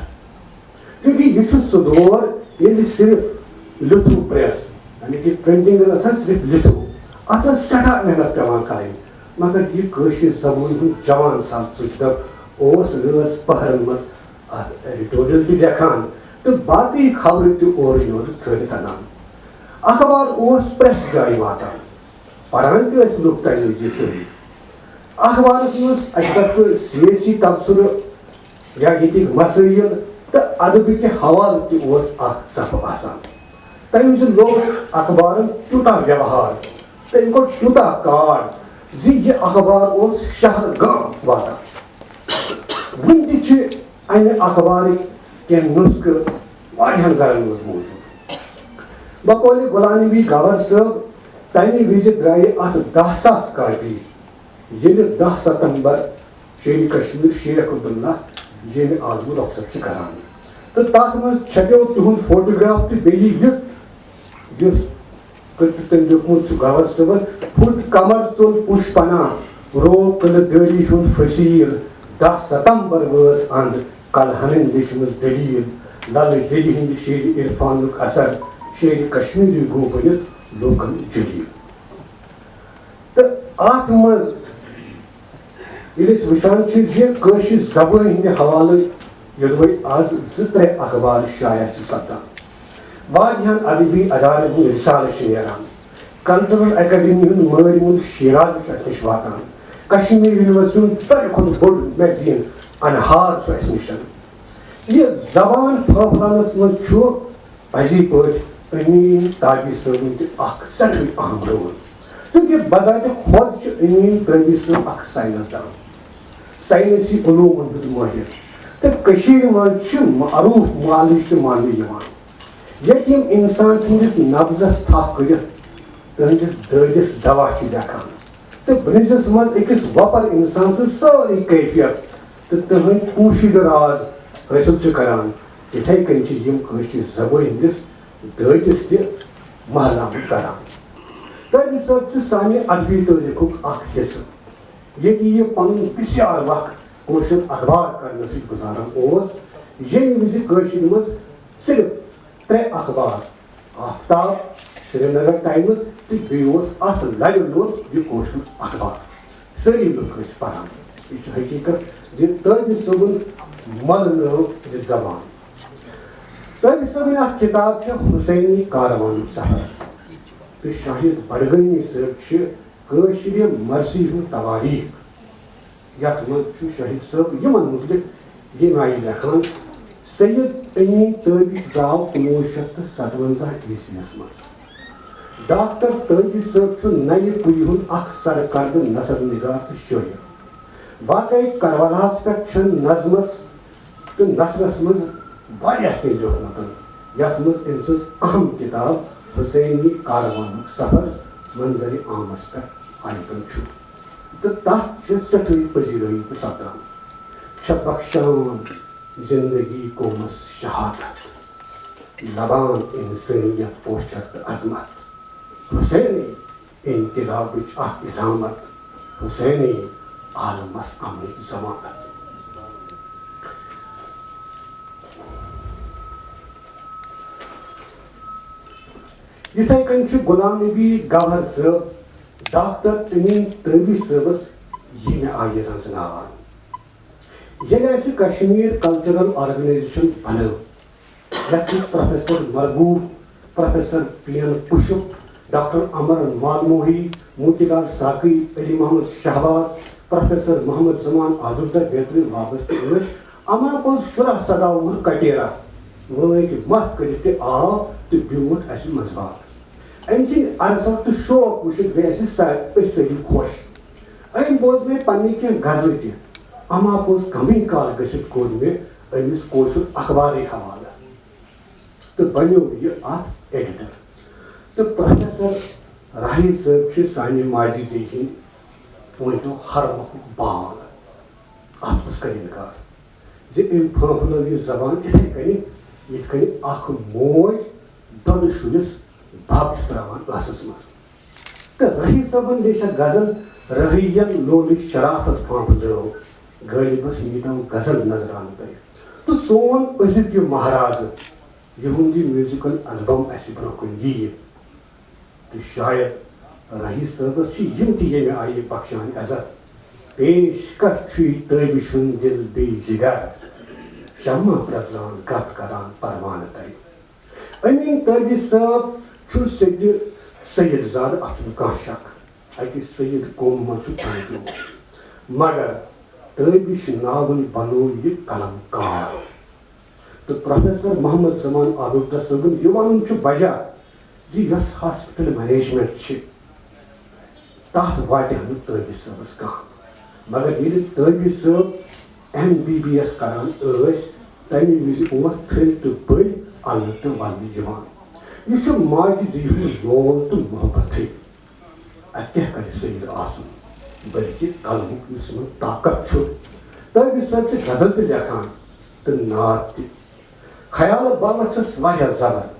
چوٗنٛکہِ یہِ چھُ سُہ دور ییٚلہِ صرف لیٚتھوٗ پریس یعنی کہ پرنٹنگ ٲس آسان صرف لیٚتھوٗ اتھ ٲس سٮ۪ٹھاہ محنت پیٚوان کرٕنۍ مگر یہِ کٲشِر زبٲنۍ ہُنٛد جوان سال ژُکِدر اوس رٲژ پہرن منٛز اتھ ایڈیٹوریل تہِ لیکھان تہٕ باقٕے خبرٕ تہِ اورٕ یورٕ ژھٲرِتھ انان اخبار اوس پرٛٮ۪تھ جایہِ واتان پران تہِ ٲسۍ لُکھ تمہِ وِزِ سٲری اخبارس منٛز اکہِ طرفہٕ سیٲسی تبصرٕ یا ییٚتِکۍ مسٲیِل تہٕ ادبٕکہِ حوالہٕ تہِ اوس اکھ صفہٕ آسان تمہِ وِزِ لوگ اخبارن تیوٗتاہ ویوہار تٔمۍ کوٚر تیوٗتاہ کاڑ زِ یہِ اخبار اوس شہر گام واتان وُنہِ تہِ چھِ امہِ اخبارٕکۍ کینٛہہ نُسخہٕ واریاہن گرن منٛز موٗجوٗد بقولہِ غلام نبی گور صٲب تمہِ وِزِ درٛایہِ اتھ 10,000 کاپی ییٚلہِ 10 ستمبر شیرِ کشمیٖر شیخ عبداللہ ییٚمہِ عالمہٕ رۄخصت چھِ کران تہٕ تتھ منٛز چھپیو تِہُنٛد فوٹوگراف تہٕ بیٚیہِ لیٚکھ یُس تٔمۍ لیوٗکھمُت چھُ گور صٲبن پھُٹ کمر ژوٚل پُش پناہ رو قلعہٕ دٲری ہُنٛد فصیٖل 10 ستمبر وٲژ انٛد کلہنن لیچھمٕژ دٔلیٖل للہٕ دِلہِ ہٕنٛدِ شیرِ عرفانُک اثر شیرِ کشمیٖری گوٚو بٔنِتھ لوٗکن جلیٖل تہٕ اتھ منٛز ییٚلہِ أسۍ وٕچھان چھِ زِ کٲشِر زبٲنۍ ہٕنٛدِ حوالہٕ یوٚدوے آز 2-3 اخبار شایع چھِ سپدان واریاہن ادبی ادارن ہٕنٛدۍ رِسالہٕ چھِ نیران کلچرل اکیڈمی ہُنٛد مٲرۍ موٚنٛد شیراز چھُ اسہِ نِش واتان کشمیٖر یونیورسٹی ہُنٛد ساروی کھۄتہٕ بوٚڑ میگزیٖن انہار چھُ اسہِ نِش یہِ زبان پھٲپھراونس منٛز چھُ پزی پٲٹھۍ امین تابی صٲبُن تہِ اکھ سٮ۪ٹھاہ اہم رول چوٗنٛکہِ بذاتِ خۄد چھُ امین تابی صٲب اکھ ساینسدان ساینسی علوٗمن ہُنٛد مٲہِر تہٕ کٔشیٖرِ منٛز چھِ معروٗف معالج تہِ ماننہٕ یِوان ییٚتہِ یِم انسان سٕنٛدِس نبزس تھپھ کٔرِتھ تٕہنٛدِس دٲدِس دوا چھِ لیکھان تہٕ برنزس منٛز أکِس وۄپر انسان سٕنٛز سٲرٕے کیفیت تہٕ تٕہنٛدۍ پوٗشِدٕ راز حٲصِل چھِ کران یِتھے کٔنۍ چھِ یِم کٲشِر زبٲنۍ ہٕنٛدِس دٲدِس تہِ محلاوُن کران تٲبی صٲب چھُ سانہِ ادبی تٲریٖخُک اکھ حِصہٕ ییٚتہِ یہِ پنُن بِسیار وق کٲشُر اخبار کرنہٕ سۭتۍ گُزاران اوس ییٚمہِ وِزِ کٲشِرِ منٛز صرف 3 اخبار آفتاب سری نگر ٹایمز تہٕ بیٚیہِ اوس اتھ لبہِ لوٚت یہِ کٲشُر اخبار ساری لوگ ٲسۍ پران یہ چھِ حقیٖقت زِ طٲبہِ صٲبُن مۄلنٲو یہِ زبان طٲبہِ صٲبٕنۍ اکھ کِتاب چھِ حُسینی کاروانُک سفر تہٕ شاہد بڈگٲمی صٲب چھِ کٲشرِ مرثی ہُنٛد تواریٖخ یتھ منٛز چھُ شاہد صٲب یِمن مُتعلق ییٚمہِ آیہِ لیکھان سید امین تٲبِش زاو 1957 عیسویس منٛز ڈاکٹر تٲبی صٲب چھُ نَیہِ پُیہِ ہُنٛد اکھ سرکردٕ نثر نِگار تہٕ شٲعر واقعی کربلاہس پٮ۪ٹھ چھےٚ نظمس تہٕ نثرس منٛز واریاہ کینٛہہ لیوٗکھمُت یتھ منٛز أمۍ سٕنٛز اہم کِتاب حُسینی کاروانُک سفر منظرِ عامس پٮ۪ٹھ آمُت چھُ تہٕ تتھ چھِ سٮ۪ٹھٕے پذیرٲیی تہِ سپدان چھےٚ بخشان زندگی قومس شہادت لبان انسانیت پوچھر تہٕ عظمت حُسینی انقلابٕچ اکھ علامت حُسینی عالمس امنٕچ ضمانت یِتھے کٔنۍ چھُ غلام نبی گوہر صٲب ڈاکٹر امین تٲبی صٲبس ییٚمہِ آیہِ رنٛزناوان ییٚلہِ اَسہِ کشمیٖر کلچرل آرگنایزیشن بنٲو یتھ منٛز پروفیسر مرغوب پروفیسر پی این پُشُپ ڈاکٹر امر مالموہی موتی لال ساقی علی محمد شہباز پروفیسر محمد زمان آزردہ بیترِ وابستہٕ ٲسۍ اما پوٚز 16-17 وُہُر کٹیرا وٲنٛگۍ مس کٔرِتھ تہِ آو تہٕ بیوٗٹھ اَسہِ منٛزباگ أمۍ سٕنٛدۍ عرصہٕ تہٕ شوق وٕچھِتھ گٔے اَسہِ أسۍ سٲری خۄش أمۍ بوز مےٚ پننہِ کینٛہہ غزلہٕ تہِ اما پوٚز کمٕے کال گٔژھِتھ کوٚر مےٚ أمِس کٲشُر اخبارٕے حوالہٕ تہٕ بنیو یہِ اکھ ایڈیٹر تہٕ پروفیسر راہی صٲب چھِ سانہِ ماجہِ زیٚیہِ ہِنٛدۍ پٲنٛٹو حرمُک بال اتھ منٛز کر انکار زِ أمۍ پھٲپھلٲو یہِ زبان یِتھے کٔنۍ یِتھ کٔنۍ اکھ موج دۄدٕ شُرِس بب چھِ تراوان ٲسس منٛز تہٕ راہی صٲبن لیچھ اکھ غزل رٲہِین لولٕچ شرافت پھٲپھلٲو غٲلبس ییٖتو غزل نظرانہٕ کٔرِتھ تہٕ سون أزیُک یہِ مہرازٕ یِہُنٛد یہِ میوٗزِکل البم اَسہِ برونٛہہ کُن یِیہِ تہٕ شاید راہی صٲبس چھِ یِم تہِ ییٚمہِ آیہِ بخشان عزت پیشکش چھُ یہِ تٲبِش ہُنٛد دِل بیٚیہِ جِگر شمع پرٛزلان کتھ کران پروانہٕ ترِ امین تٲبی صٲب چھُ سیٚدِ سید زادٕ اتھ چھُنہٕ کانٛہہ شک اکہِ سید قومہٕ منٛز چھُ پٲدٕ مگر تٲبِش ناوٕنۍ بنوو یہِ قلم کار تہٕ پروفیسر محمد زمان آزردہ صٲبُن یہِ ونُن چھُ وجہ زِ یۄس ہاسپِٹل مینیجمنٹ چھِ تتھ واتہِ ہا نہٕ تٲبی صٲبس کانٛہہ مگر ییٚلہِ تٲبی صٲب MBBS کران ٲسۍ تمہِ وِزِ اوس ژھٔرۍ تہٕ بٔلۍ النہٕ تہٕ ولنہٕ یِوان یہِ چھُ ماجہِ زیٚیہِ ہُنٛد لول تہٕ محبتٕے اتہِ کیٛاہ کرِ سید آسُن بٔلکہِ قلمُک یُس یِمن طاقت چھُ تٲبی صٲب چھِ غزل تہِ لیکھان تہٕ نعت تہِ خیال باوت چھس واریاہ زبر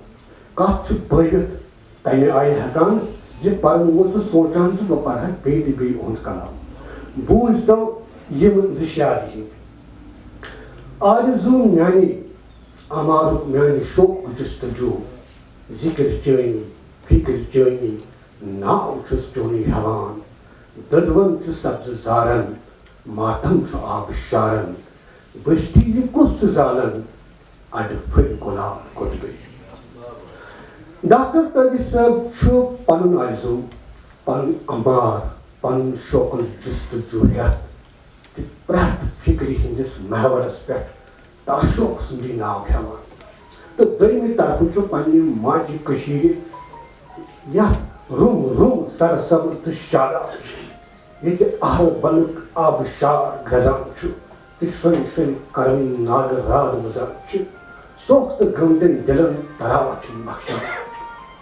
کتھ چھُ بٲوِتھ تمہِ آیہِ ہٮ۪کان زِ پرن وول چھُ سونچان زِ بہٕ پرٕ ہا بیٚیہِ تہِ بیٚیہِ اُہُنٛد کلام بوٗزتو یِم زٕ شعر ہِنٛدۍ آرزوٗ میانہِ امارُک میانہِ شوق جستجوٗ ذِکر چٲنی فِکر چٲنی ناو چھُس چونُے ہٮ۪وان دٔدوَن چھُ سبزٕ زارن ماتم چھُ آبہٕ شارن بٔستی یہِ کُس چھُ زالن اَڈٕ پھٔلۍ گۄلاب قۄدرٔے ڈاکٹر تٲبی صٲب چھُ پنُن آرزوٗ پنُن امار پنُن شوقُل جستجوٗ ہٮ۪تھ تہٕ پرٛٮ۪تھ فِکرِ ہِنٛدِس محورس پٮ۪ٹھ تاشوق سُنٛدٕے ناو ہٮ۪وان تہٕ دوٚیمہِ طرفہٕ چھُ پننہِ ماجہِ کٔشیٖرِ یتھ رُم رُم سرسبز تہٕ شاداب چھُ ییٚتہِ اہربلُک آبہٕ شار گرزان چھُ تہٕ شۄنہِ شۄنہِ کرٕنۍ ناگہٕ راد وُزان چھِ سوٚکھ تہٕ گٔمتٮ۪ن دِلن تراوت چھِ بخشان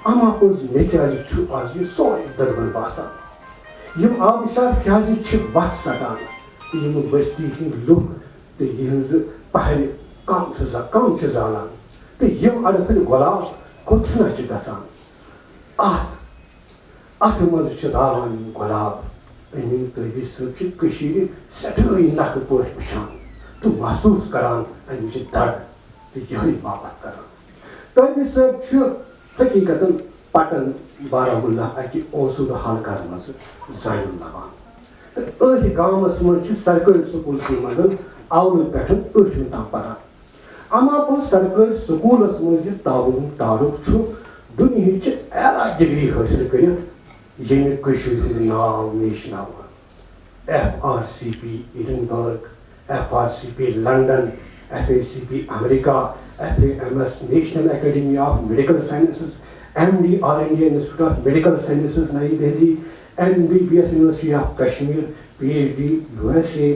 اما پوٚز مےٚ کیٛازِ چھُ آز یہِ سورُے دٔدوَن باسان یِم آبہٕ شار کیٛازِ چھِ وَتھ ژٹان تہٕ یِم بستی ہٕنٛدۍ لُکھ تہٕ یِہٕنٛزٕ پہرِ کم چھِ زالان تہٕ یِم اَڈٕ پھٔلۍ گۄلاب کوٚتھنا چھِ گژھان اتھ منٛز چھِ راوان یِم گۄلاب امین تٲبی صٲب چھِ کٔشیٖرِ سٮ۪ٹھٲے نکھٕ پٲٹھۍ وٕچھان تہٕ محسوٗس کران امِچ دگ تہٕ یِہوٚے باپتھ کران تٲبی صٲب چھُ حقیٖقتن پٹن بارہمولہ اکہِ اوسوٗدٕ حلقہٕ منٛز زایُن لبان تو اتھ گامس من سرکاری سکول مز اول پہ 8 تام پران اما پوٚز سرکاری سکولس مز یہ تعاون تعارف دنیا اعلیٰ ڈگری حاصل کرت یمہ کشیر ہند ناو نیشناوان FRCP Edinburgh FRCP London FACP امریکہ FAMS national academy of medical sciences MD all India institute of medical sciences نئی Delhi MBBS university of Kashmir PhD USA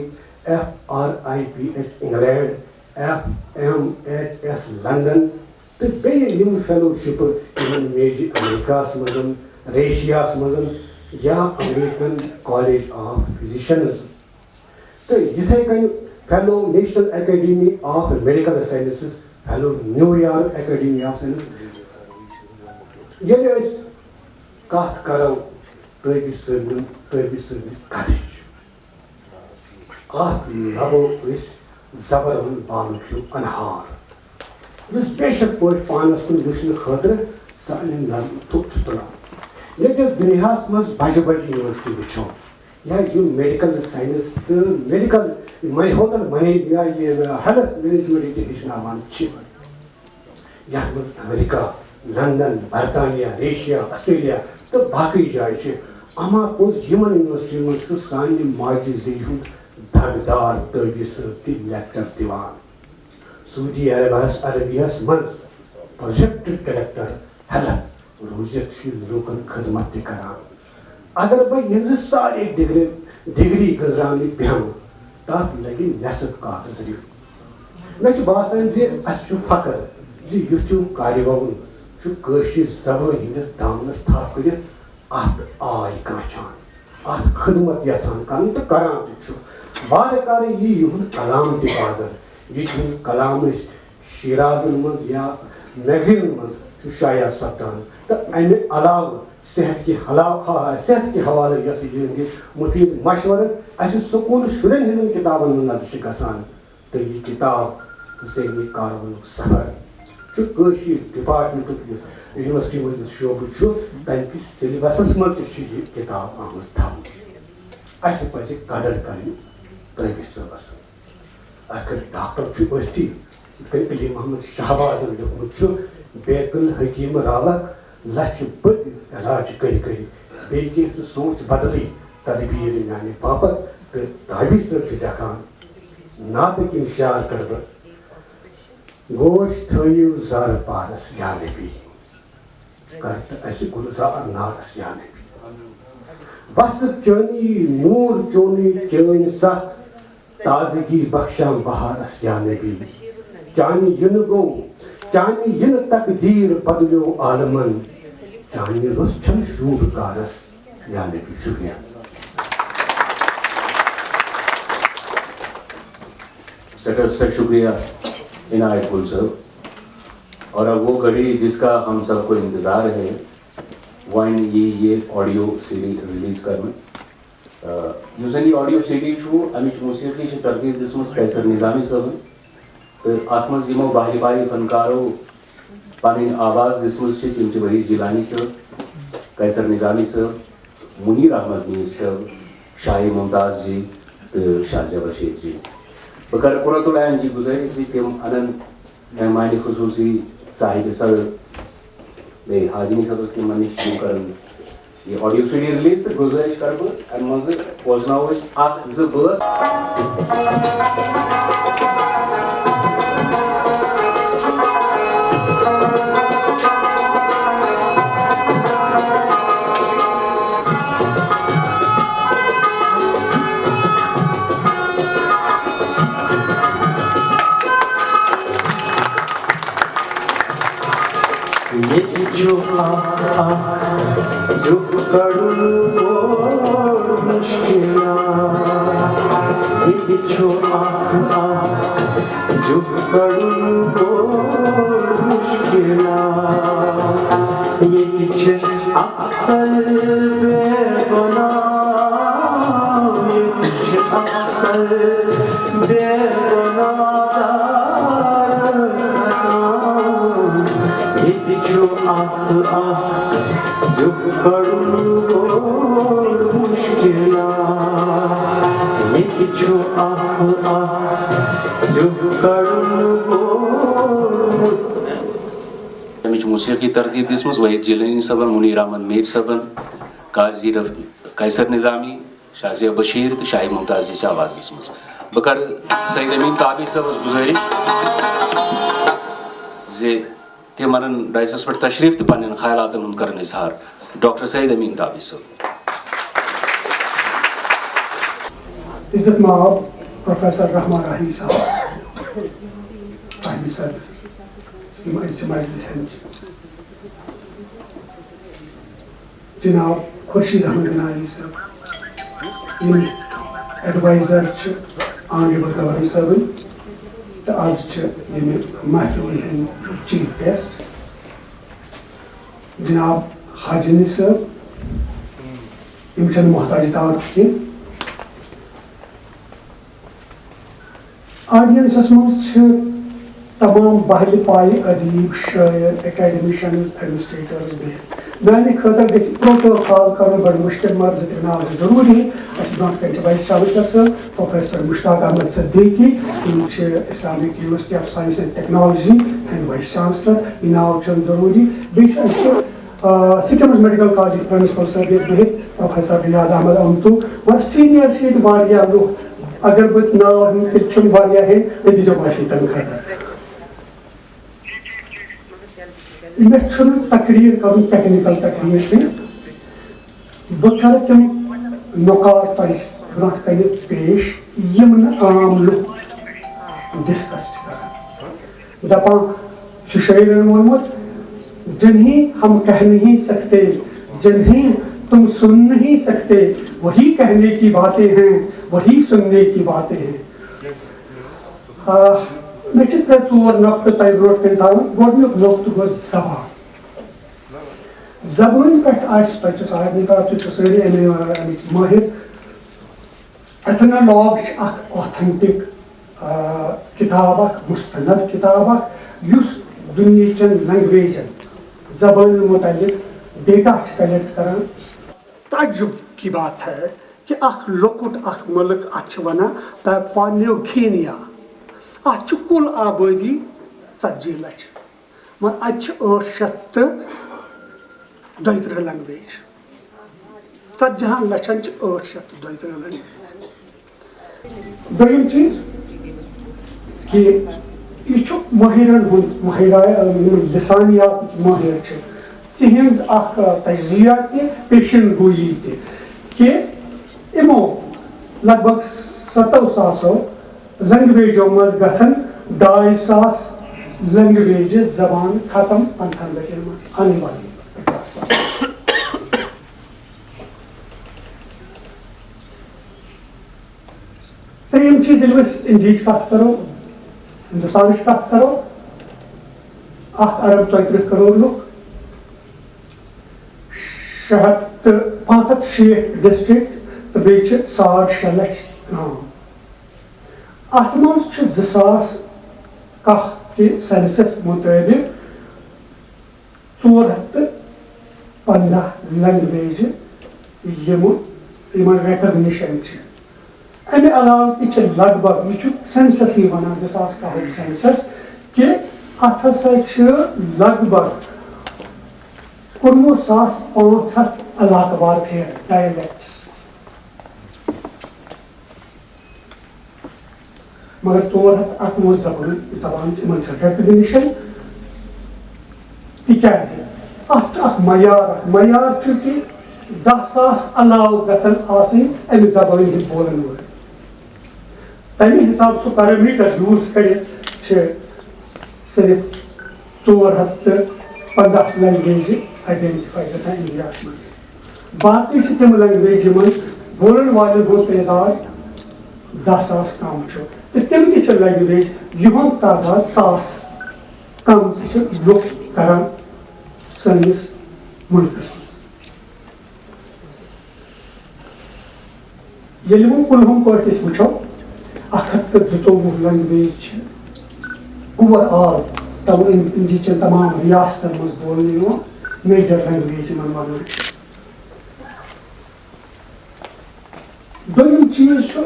FRIPH England FMHS London تو بیٚیہِ فیلوشپ میجر امریکہس مزن ریشیاس مزن یا امریکن کالج آف فزیشنز تو یتھے کن fellow national academy of medical sciences fellow new York academy of sciences ییٚلہِ أسۍ کتھ کرو طٲبہِ صٲبنہِ کتٕچ اتھ لبو أسۍ زبر ہُنٛد بالُک ہیوٗ انہار یُس بے شک پٲٹھۍ پانس کُن وٕچھنہٕ خٲطرٕ سانہِ نظرِ تھوٚپ چھُ تُلان ییٚتہِ أسۍ دُنیاہس منٛز بجہِ بجہِ یونیورسٹی وٕچھو یا یِم میڈیکل ساینس تہٕ میڈیکل ہوٹل منیج یا یہِ ہیلتھ مینیجمنٹ ییٚتہِ ہیٚچھناوان چھِ یتھ منٛز امریکہ لندن برطانیہ ریشیا آسٹریلیا تہٕ باقٕے جایہِ چھِ اما پوٚز یِمن یونیورسٹی منٛز چھُ سانہِ ماجہِ زیٚیہِ ہُنٛد دگدار طٲبہِ صٲب تہِ لیکچر دِوان سعودی عربیہس منٛز پروجیکٹ ڈائریکٹر ہیلتھ روزِتھ چھُ لوٗکن خدمت تہِ کران اگر بہٕ یِہنٛزٕ سارے ڈگری گٔژھراونہِ بیٚہمہٕ تتھ لگہِ نٮ۪صف کاغذ رِو مےٚ چھُ باسان زِ اَسہِ چھُ فخر زِ یُتھ ہیوٗ کارِوَوُن چھُ کٲشِر زبٲنۍ ہٕنٛدِس دامنس تھپھ کٔرِتھ اتھ آے کانٛچھان اتھ خدمت یژھان کرُن تہٕ کران تہِ چھُ وارٕ کارٕ یی یِہُنٛد کلام تہِ بازر ییٚتہِ ہُنٛد کلام أسۍ شیرازن منٛز یا میگزیٖنن منٛز چھُ شایع سپدان تہٕ امہِ علاوٕ صحت کہِ حوالہٕ یۄس یِہنٛدِ مُفیٖد مشورٕ اَسہِ سکوٗل شُرٮ۪ن ہٕنٛدٮ۪ن کِتابن منٛز نظر چھِ گژھان تہٕ یہِ کِتاب حُسینہِ کاروانُک سفر چھُ کٲشِر ڈپارٹمنٹُک یُس یونیورسٹی منٛز یُس شعبہٕ چھُ تمہِ کِس سیلبسس منٛز تہِ چھِ یہِ کِتاب آمٕژ تھاونہٕ اَسہِ پزِ قدر کرٕنۍ طٲبہِ صٲبس اگر ڈاکٹر چھُ ٲسۍتھٕے یِتھ کٔنۍ علی محمد شہبازن لیوٗکھمُت چھُ بیت الحکیٖم راوکھ لچھِ بٔدۍ علاج کٔرۍ بیٚیہِ کینٛہہ ژٕ سونٛچ بدلٕے تدبیٖر میانہِ باپتھ تہٕ طٲبہِ صٲب چھُ لیکھان نعتٕکۍ یِم شعر کرٕ بہٕ گوش تھٲیِو زارٕ پارس یا نبی کر تہٕ اَسہِ گُلزار نارس یا نبی بس چٲنی نوٗر چونٕے چٲنۍ سَتھ تازگی بخشان بہارس یا نبی چانہِ یِنہٕ گوٚو چانہِ یِنہٕ تقدیٖر بدلیو عالمن چانہِ روٚس چھنہٕ شوٗب کارس یا نبی شُکریہ سر شکریہ عنایت گل صاحب اور اب وہ گھڑی جس کا ہم سب کو انتظار ہے وہ یہ آڈیو سی ڈی ریلیز کرنا یُس زن یہ آڈیو سی ڈی چھُ امِچ موسیقی چھِ ترتیٖب دِژمٕژ قیصر نظامی صٲبن تہٕ اتھ منٛز یِمو باہہِ باہہِ فنکارو پنٕنۍ آواز دِژمٕژ چھِ تِم چھِ وحید جیلانی صٲب قیصر نظامی صٲب منیر احمد میٖر صٲب شاہ ممتاز جی تہٕ شاہ زیب رشیٖد جی بہٕ کرٕ قرۃ العین جی گُزٲرِش زِ تِم انن مہمانہِ خصوٗصی صاحبِ صدر بیٚیہِ حاجنی صٲبس تِمن نِش تِم کرن یہ آڈیو سی ڈی ریلیز تہٕ گُزٲرِش کرٕ بہٕ امہِ منٛزٕ بوزناوو أسۍ اکھ زٕ بٲتھ مشکلات جو آنکھ جو کرن امچ موسیقی ترتیب دس وحید جیلانی صبن، منیر احمد میر صبن، قاضی قیصر نظامی، شازیہ بشیر تو شاہی ممتاز جی آواز دس مز بہ کر سید امین تابی صبس گزارش زِ تم انن ڈائسس پہ تشریف تو پن خیالاتن ہند کرن اظہار ڈاکٹر سید امین تابی صاحب. عزت مآب پروفیسر رحمان راہی صاحب صاحب صدر اجتماعی مجلس جناب خورشید احمد گنایی صاحب یم ایڈوائزر آنریبل گورنر صاحب تو آج یم محفل ہند چیف گیسٹ جناب حاجنی صاحب یم محتاج تعارف کی آڈینسس مز تمام بہل پائے ادیب شاعر اکیڈمیشنز ایڈمنسٹریٹرز بہت میانہ خاطر گھس پروٹوکال کرن بڑ مشکل مگر زٕ ناو ضروری اس برونٛٹھ کن vice chancellor sahab professor Mushtaq Ahmad Siddiqui یم Islamic university of science and technology ہند وائس چانسلر یہ ناو ضروری بیٚیہِ سکمز میڈیکل کالج پرنسپل صاحب بہت پروفیسر ریاض احمد امتو مگر سینئر یہ لوگ اگر بہت ناو تیل واقع ہے یہ دیجو معافی تمہ خاطر مے تقریر کرن ٹیکنیکل تقریر کی بہ کر تم نکات تہ برونٛٹھ کن پیش یم عام لوگ ڈسکس کران دپان شاعرن وونمت جنہیں ہم کہہ نہیں سکتے جنہیں تم سن نہیں سکتے وہی کہنے کی باتیں ہیں وہی سننے کی باتیں ہیں. مے ترے ژور نقطہ تہ برونٛٹھ کن تھاون. گۄڈنیُک نقطہ گوٚو زبان. زبان پٮ۪ٹھ آسہِ تۄہہِ چھُ صاحب نے کہا تُہۍ چھِو سٲری امیِکۍ مٲہِر. ایتھنالاگ چھِ اکھ آتھنٹک کتاب اکھ مستند کتاب اکھ یُس دُنیہچٮ۪ن لینگویجن زبان متعلق ڈیٹا کلیکٹ کران. تعجب کی بات ہے کہ اخ لۄکُٹ اکھ ملک اتھ چھِ ونان پیپوا نیو گینیا اتھ چھِ کُل آبٲدی 40 لچھ مگر اتھ چھِ 832 لینگویج 40 لچھن چھِ 832 لینگویج. دوٚیِم چیٖز کہ یہ چھُ مٲہِرن ہُنٛد لسانیاتٕکۍ مٲہِر چھِ تِہنٛد اکھ تجزیہ تہِ پیشن گویی تہِ کہ یِمو لگ بگ 700 لینگویجو مز گژھن 250 لینگویجز زبان ختم 50 ؤرین مز آنے والی 50 سال. ترٛیٚیِم چیٖز ییٚلہِ أسۍ اِنڈیہِچ کتھ کرو ہندوستانٕچ کتھ کرو 1 ارب 34 کرور لُکھ 665 ڈسٹرکٹ تو بیٚیہِ چھِ 6.5 لچھ گام. اتھ منٛز چھُ 2001 کہِ سینسس مُطٲبِق 415 لینگویجہِ یِمن ریکگنیشن چھِ. امہِ علاوٕ تہِ چھِ لگ بگ یہ چھُ سینسسٕے ونان 2001 سینسس کہ اتھ ہسا چھِ لگ بگ 19,500 علاقہٕ وار پھیرٕ ڈایلیکٹس. مگر 458 زبان یِمن چھِ ریکگنیشن تِکیازِ اتھ چھُ اکھ معیار چھُ کہِ 10,000 علاوٕ گژھن آسٕنۍ امہِ زبٲنۍ ہٕنٛدۍ بولن وٲلۍ. تمہِ حساب سُہ پیرامیٖٹر یوٗز کٔرِتھ چھِ صرف 415 لینگویجہِ آئیڈینٹیفائی گژھان انڈیاہس منٛز. باقٕے چھِ تِم لینگویج یِمن بولن والٮ۪ن ہُنٛد تعداد 10,000 کم چھُ تہٕ تِم تہِ چھِ لینگویج یِہُنٛد تعداد 1,000 کم تہِ چھِ لُکھ کران سٲنِس مُلکس منٛز. ییٚلہِ وۄنۍ کُلہُم پٲٹھۍ أسۍ وٕچھو 122 لینگویج چھِ اوور آل اِنڈیہچٮ۪ن تمام ریاستن منٛز بولنہٕ یِوان میجر لینگویج یِمن ونان چھِ. دوٚیِم چیٖز چھُ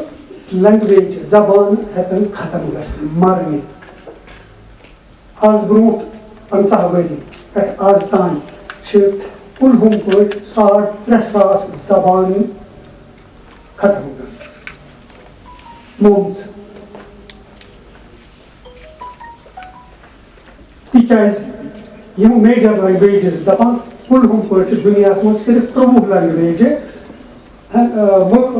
لینگویج زبان ہیکن ختم گژھن مرنہِ آز برونٛٹھ 50 ؤری پٮ۪ٹھ آز تام چھِ کُلہُم پٲٹھۍ 3,500 زبانہٕ ختم گژھِ مومژٕ تِکیٛازِ یِم میجر لینگویجز دپان کُلہُم پٲٹھۍ چھِ دُنیاہس منٛز صرف 13 لینگویجہِ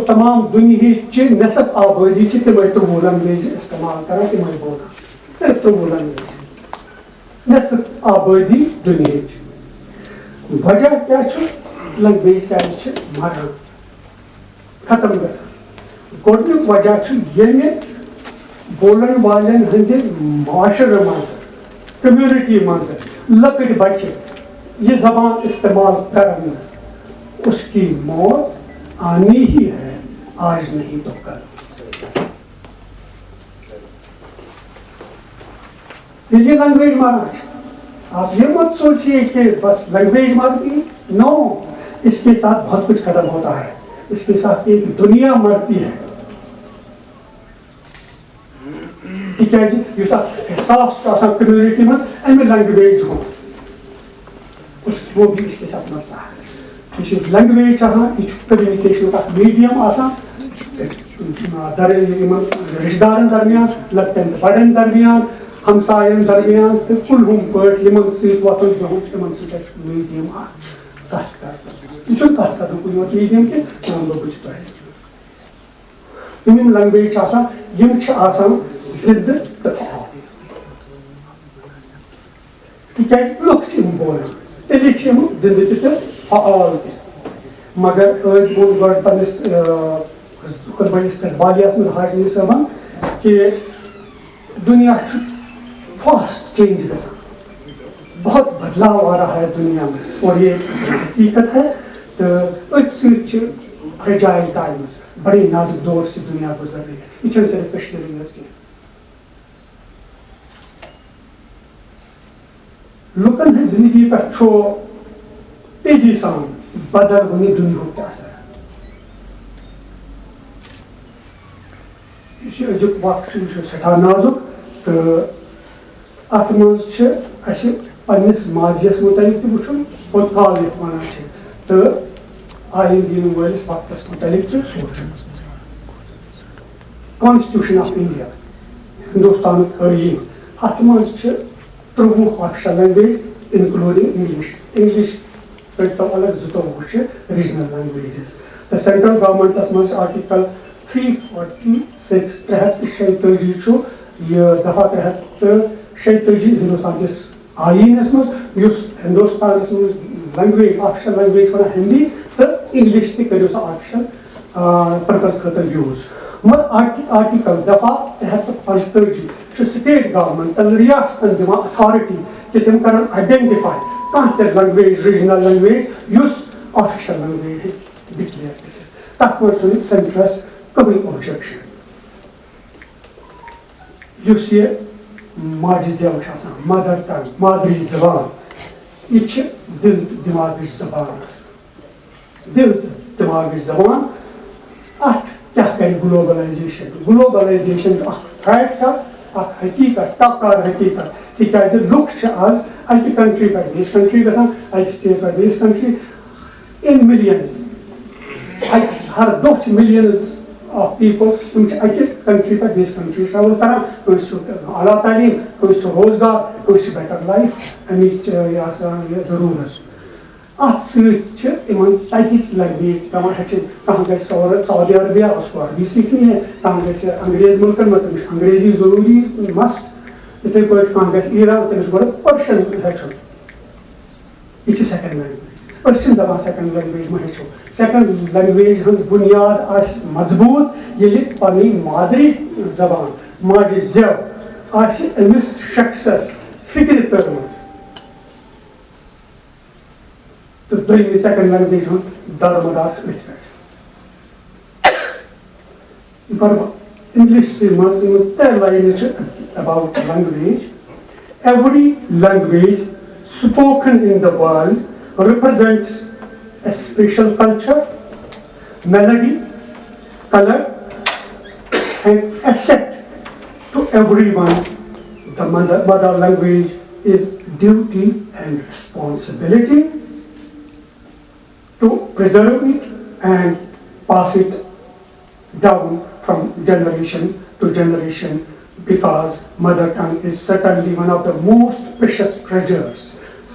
تمام دُنہِچہِ نٮ۪صف آبٲدی چھِ تِمے 13 لینگویجہِ استعمال کران تِمے بولان صرف 13 لینگویج نٮ۪صف آبٲدی دُنہِچ وجہ کیٛاہ چھُ لینگویج کیٛازِ چھِ مران ختم گژھان گۄڈنیُک وجہ چھُ ییٚمہِ بولن والٮ۪ن ہٕنٛدِ معاشرٕ منٛز کمیونٹی منٛز لۄکٕٹۍ بچہِ یہ زبان استعمال کرن اس کی موت آنی ہی ہے آج نہیں تو کل یہ لینگویج مارنا آپ یہ مت سوچیے کہ بس لینگویج مارتی نو اس کے ساتھ بہت کچھ ختم ہوتا ہے اس کے ساتھ ایک دنیا مرتی ہے احساس کمیونٹی میں امی لینگویج ہو وہ بھی اس کے ساتھ مرتا ہے یہ لینگویج یہ کمیونکیشن میڈیم رشتہ دارن درمیان لکٹن بڑن درمیان ہمساین درمیان تو کلہم پٲٹھۍ یمن سۭتۍ وۄتھُن بِہُن یمن سۭتۍ میڈیم کتھ کرُن یہ چھُنہٕ کتھ کرُن کُنہِ یوت میڈیم کینٛہہ وَنہٕ بہٕ تۄہہِ یِم لینگویج چھِ آسان یِم چھِ آسان زِندٕ تہٕ فعال تِکیٛازِ لُکھ چھِ یِم بولان تیٚلہِ چھِ یِم زِندٕ تہِ فعال تہِ مگر ٲدۍ ووٚن گۄڈٕ پننِس خطبہ استقبالیہس منٛز حاجی صٲبن کہ دنیا چھُ فاسٹ چینج گژھان بہت بدلاؤ آ رہا ہے دنیا میں اور یہ حقیقت ہے تو أتھۍ سۭتۍ چھِ فرجائل ٹائمز بڑے نازک دور سے دنیا گزر رہی ہے یہ چھنہٕ صرف کشمیٖرٕے یٲژ کینٛہہ لُکن ہٕنٛدِ زندگی پٮ۪ٹھ چھُ تیزی سان بدل وُنہِ دُنیہُک تہِ اثر یہِ چھُ أزیُک وقت چھُ یہِ چھُ سٮ۪ٹھاہ نازُک تہٕ اتھ منٛز چھِ اسہِ پننِس ماضیَس مُتعلق تہِ وٕچھُن پوٚت کال یتھ ونان چھِ تہٕ آیندٕ یِنہٕ وٲلِس وقتس مُتعلق تہِ سونٛچُن کانسٹیوشن آف انڈیا ہندوستانُک ٲییٖن اتھ منٛز چھِ 13 آفیشل لینگویج انکلوڈنگ انگلش پٔرۍتو الگ 22 چھِ ریجنل لینگویجز تہٕ سینٹرل گورمنٹس منٛز چھِ آرٹیکل 346 346 چھُ یہِ دفعہ 346 ہندوستان کِس آیٖنس منٛز یُس ہندوستانس منٛز لینگویج آفیشل لینگویج چھِ ونان ہندی تہٕ انگلش تہِ کٔرِو سا آفیشل پرپز خٲطرٕ یوٗز مگر آرٹیکل دفعہ 345 چھُ سٹیٹ گورمنٹن ریاستن دِوان اتھارٹی کہ تِم کرن آیڈینٹِفاے کانٛہہ تہِ لینگویج ریجنل لینگویج یُس آفیشل لینگویج ہیٚکہِ ڈِکلیئر گٔژھِتھ تتھ منٛز چھُنہٕ سینٹرس کٕہٕنۍ اوبجیکشن یُس یہِ ماجہِ زٮ۪و چھِ آسان مدر ٹنگ مادری زبان یہِ چھِ دِل تہٕ دٮ۪ماغٕچ زبان آسان دِل تہٕ دٮ۪ماغٕچ زبان اتھ کیٛاہ کرِ گلوبلائزیشن چھُ اکھ فیکٹ اکھ حقیٖقت ٹکرار حقیٖقت تِکیٛازِ لُکھ چھِ آز اکہِ کنٹری پٮ۪ٹھ بیٚیِس کنٹری گژھان اکہِ سٹیٹ پٮ۪ٹھ بیٚیِس کنٹری ان ملینز ہر دۄہ چھِ ملینز آف پیپل یِم چھِ اکہِ کنٹری پٮ۪ٹھ بیٚیِس کنٹری ٹریول کران کٲنٛسہِ چھُ اعلیٰ تعلیٖم کٲنٛسہِ چھُ روزگار کٲنٛسہِ چھِ بیٹر لایف امِچ یہِ آسان یہِ ضروٗرت اتھ سۭتۍ چھِ یِمن تتِچ لینگویج تہِ پیٚوان ہیٚچھِنۍ کانٛہہ گژھِ سعودی عربیہ اس کو عربی سیکھنی ہے کانٛہہ گژھِ انگریز مُلکن منٛز تٔمِس چھُ انگریزی ضروٗری مسٹ یِتھٕے پٲٹھۍ کانٛہہ گژھِ ایران تٔمِس چھُ گۄڈٕ پٔرشن ہیٚچھُن یہِ چھِ سیکنڈ لینگویج أسۍ چھِنہٕ دپان سیکنڈ لینگویج مہ ہیٚچھو سیکنڈ لینگویج ہٕنٛز بُنیاد آسہِ مضبوٗط ییٚلہِ پنٕنۍ مادری زبان ماجہِ زٮ۪و آسہِ أمِس شخصس فِکرِ تٔرمٕژ تہٕ دوٚیمہِ سیکنڈ لینگویج ہُنٛد دارمدار چھُ أتھۍ پٮ۪ٹھ یہِ پرٕ بہٕ انگلشسٕے منٛز یِم 3 لاینہٕ چھِ about language. Every language spoken in the world represents a special culture, melody, color, asset to everyone. The mother language is duty and responsibility to preserve it and pass it down from generation to generation, because mother tongue is certainly one of the most precious treasures.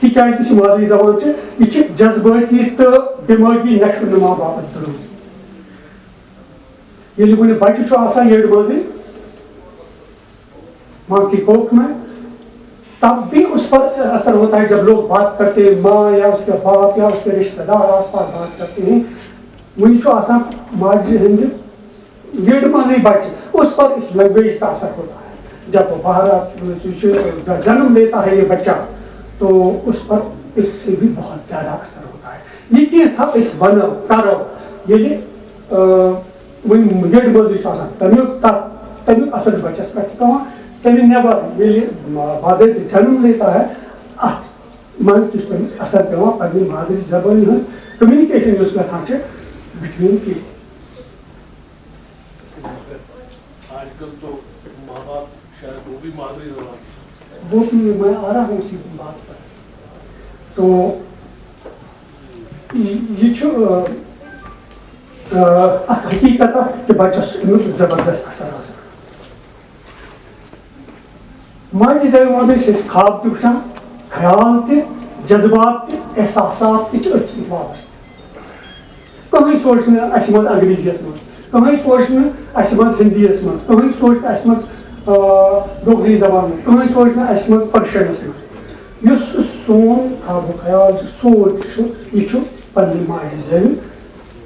تِکیٛازِ یہِ مادری زبان چھِ یہِ چھِ جذبٲتی تہٕ دٮ۪مٲغی نشو نما باپتھ ضروٗری. ییٚلہِ وُنہِ بچہِ چھُ آسان یٔڈ منٛزٕے ماں کی کوکھ میں, تب بھی اس پر اثر ہوتا ہے جب لوگ بات کرتے ہیں, ماں یا اس کے باپ یا اس کے رشتہ دار آس پاس بات کرتے ہیں. وُنہِ چھُ آسان ماجہِ ہٕنٛدِ یٔڈ منٛزٕے بچہِ, اس پر اس لینگویج کا اثر ہوتا ہے. جب وہ باہر جنم لیتا ہے یہ بچہ تو اس پر اس سے بھی بہت زیادہ اثر ہوتا ہے. یہ کینٛژھا أسۍ وَنو کرو ییٚلہِ وُنہِ یٔڈ منٛزٕے چھُ آسان تَمیُک اثر چھُ بچس پٮ۪ٹھ تہِ پیٚوان. تمہِ نٮ۪بر ییٚلہِ باضٲبطہٕ جنم لیتا ہے اتھ منٛز تہِ چھُ تٔمِس اثر پیٚوان پننہِ مادری زبٲنۍ ہٕنٛز کمنِکیشن یُس گژھان چھِ بِٹویٖن پیٖپل. آج کل تو ماں باپ شاید وہ بھی مادری زبان, وہ بھی میں آ رہا ہوں اسی بات پر. تو یہ چھُ اکھ حقیقت کہ بچس امیُک زبردست اثر آسان. ماجہِ زیوِ منٛزٕے چھِ أسۍ خواب تہِ وٕچھان, خیال تہِ, جذبات تہِ, احساسات تہِ چھِ أتھۍ سۭتۍ وابستہٕ. کٕہٕنۍ سوچہِ نہٕ اَسہِ منٛز انگریٖزیَس منٛز, کٕہٕنۍ سوچہِ نہٕ اَسہِ منٛز ہِندیَس منٛز, کٕہٕنۍ سوچہِ نہٕ اَسہِ منٛز ڈوگری زبان منٛز, کٕہٕنۍ سوچہِ نہٕ اَسہِ منٛز پٔرشنَس منٛز. یُس سون خواب و خیال چھُ, سونٛچ چھُ, یہِ چھُ پننہِ ماجہِ زیوِ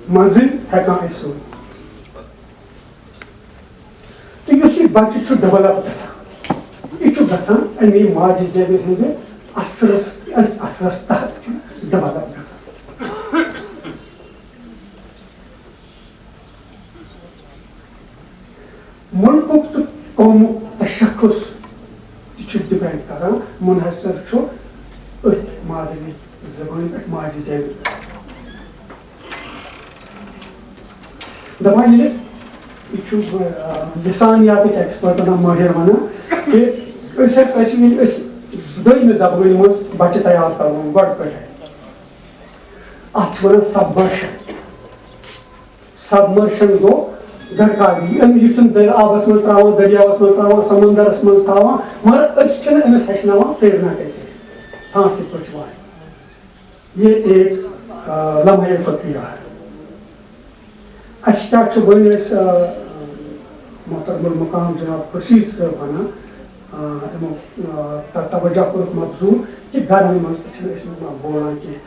منٛزٕے ہٮ۪کان أسۍ سوٗنٛچِتھ. تہٕ یُس یہِ بچہِ چھُ ڈیولپ گژھان, یہ چھُ گژھان امی ماجہِ زیوِ ہٕنٛدِ اثرس تحت چھُ ڈیولپ گژھان. مُلکُک تہٕ قومُک تشخص تہِ چھُ ڈِپینڈ کران, منحصر چھُ أتھۍ مادری زبٲنۍ پٮ۪ٹھ, ماجہِ زیوِ پٮ۪ٹھ. دپان ییٚلہِ یہِ چھُ لسانیاتٕکۍ ایکسپٲرٹ مٲہِر ونان کہِ أسۍ ہسا چھِ ییٚلہِ أسۍ دوٚیمہِ زبٲنۍ منٛز بچہِ تیار کرون گۄڈٕ پٮ۪ٹھے, اتھ چھِ ونان سبمرشن. سبمرشن گوٚو درکاری, یہِ چھُنہٕ آبس منٛز تراوان, دٔریاوس منٛز تراوان, سمندرس منٛز تھاوان, مگر أسۍ چھِنہٕ أمِس ہیٚچھناوان تیرنا کیسے, ژھانٛٹھ کِتھ پٲٹھۍ چھِ وایان. یہ ایک لمحہ فکریہ ہے. اَسہِ کیٛاہ چھُ وۄنۍ أسۍ محترم المقام جناب خورشیٖد صٲب ونان, یِمو توجہ کوٚرُکھ مبذوٗل کہِ گرن منٛز تہِ چھِنہٕ أسۍ بولان کینٛہہ.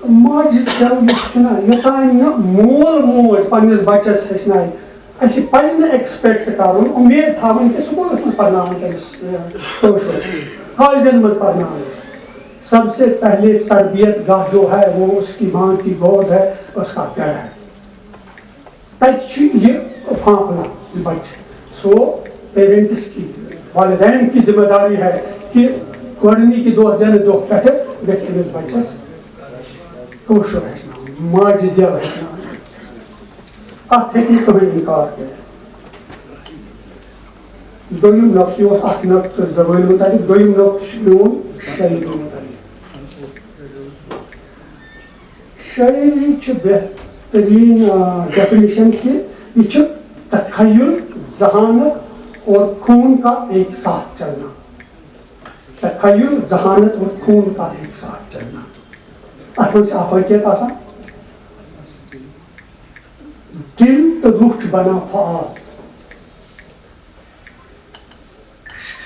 ماجہِ زیو یُس چھُنہ, یوٚتانۍ نہٕ مول موج پننِس بچس ہیٚچھنایہِ, اَسہِ پزِ نہٕ ایکسپیکٹ کرُن, اُمید تھاوٕنۍ کہِ سکوٗلس منٛز پرناوان تٔمِس کٲشُر, کالجن منٛز پرناوان. سب سے پہلے تربیت گاہ جو ہے وہ اس کی ماں کی گود ہے, اس کا گھر ہے. تتہِ چھُ یہِ پھانٛپلان یہِ بچہِ. سو پیرنٹس کی, والدین کی ذمہ داری ہے کہ گۄڈنِکہِ دۄہ زینہٕ دۄہ پٮ۪ٹھٕ گژھِ أمِس بچس کٲشُر ہیٚچھناوُن, ماجہِ زیو ہیٚچھناوُن. اتھ ہیٚکہِ نہٕ کٕہٕنۍ اِنکار کٔرِتھ. دوٚیِم نۄقطہٕ, یہِ اوس اکھ نۄقطہٕ زبٲنۍ مُتعلِق, دوٚیِم نۄقطہٕ چھُ میون شٲعری مُتعلِق. شٲعری چھِ بہترین ڈیفینیشن کہ یہ چھُ تخیل, ذہانت اور خون کا ایک ساتھ چلنا. تخیل, ذہانت اور خون کا ایک ساتھ چلنا. اتھ منٛز چھِ افٲقیت آسان. دل تہٕ روح چھُ بنان فعال.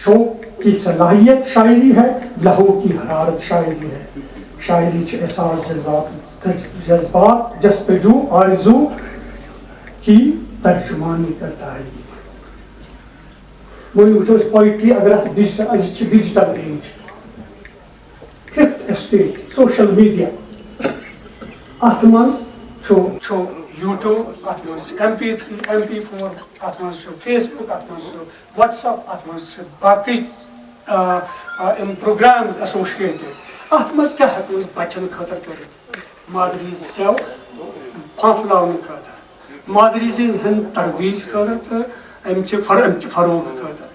شوق کی صلاحیت شاعری ہے, لہو کی حرارت شاعری ہے. شاعری چھِ احساس, جذبات, جستجو, آرزو کی ترجمانی کرتا ہے. وۄنۍ وٕچھو أسۍ پویٹری, اگر اتھ أزۍ چھِ digital age, fifth stage, social media. اتھ منٛز چھُ یوٗٹیوب, اتھ منٛز چھِ MP3, MP4, اتھ منٛز چھُ فیس بُک, اتھ منٛز چھُ وٹس ایپ, اتھ منٛز چھِ باقٕے یِم پروگرامز ایسوسیٹڈ. اتھ منٛز کیٛاہ ہٮ۪کو أسۍ بچن خٲطرٕ کٔرِتھ؟ مادری زو پھانفلاؤن خاطر مادری زن ہند ترویج خاطر تو امچہ فروغ خاطر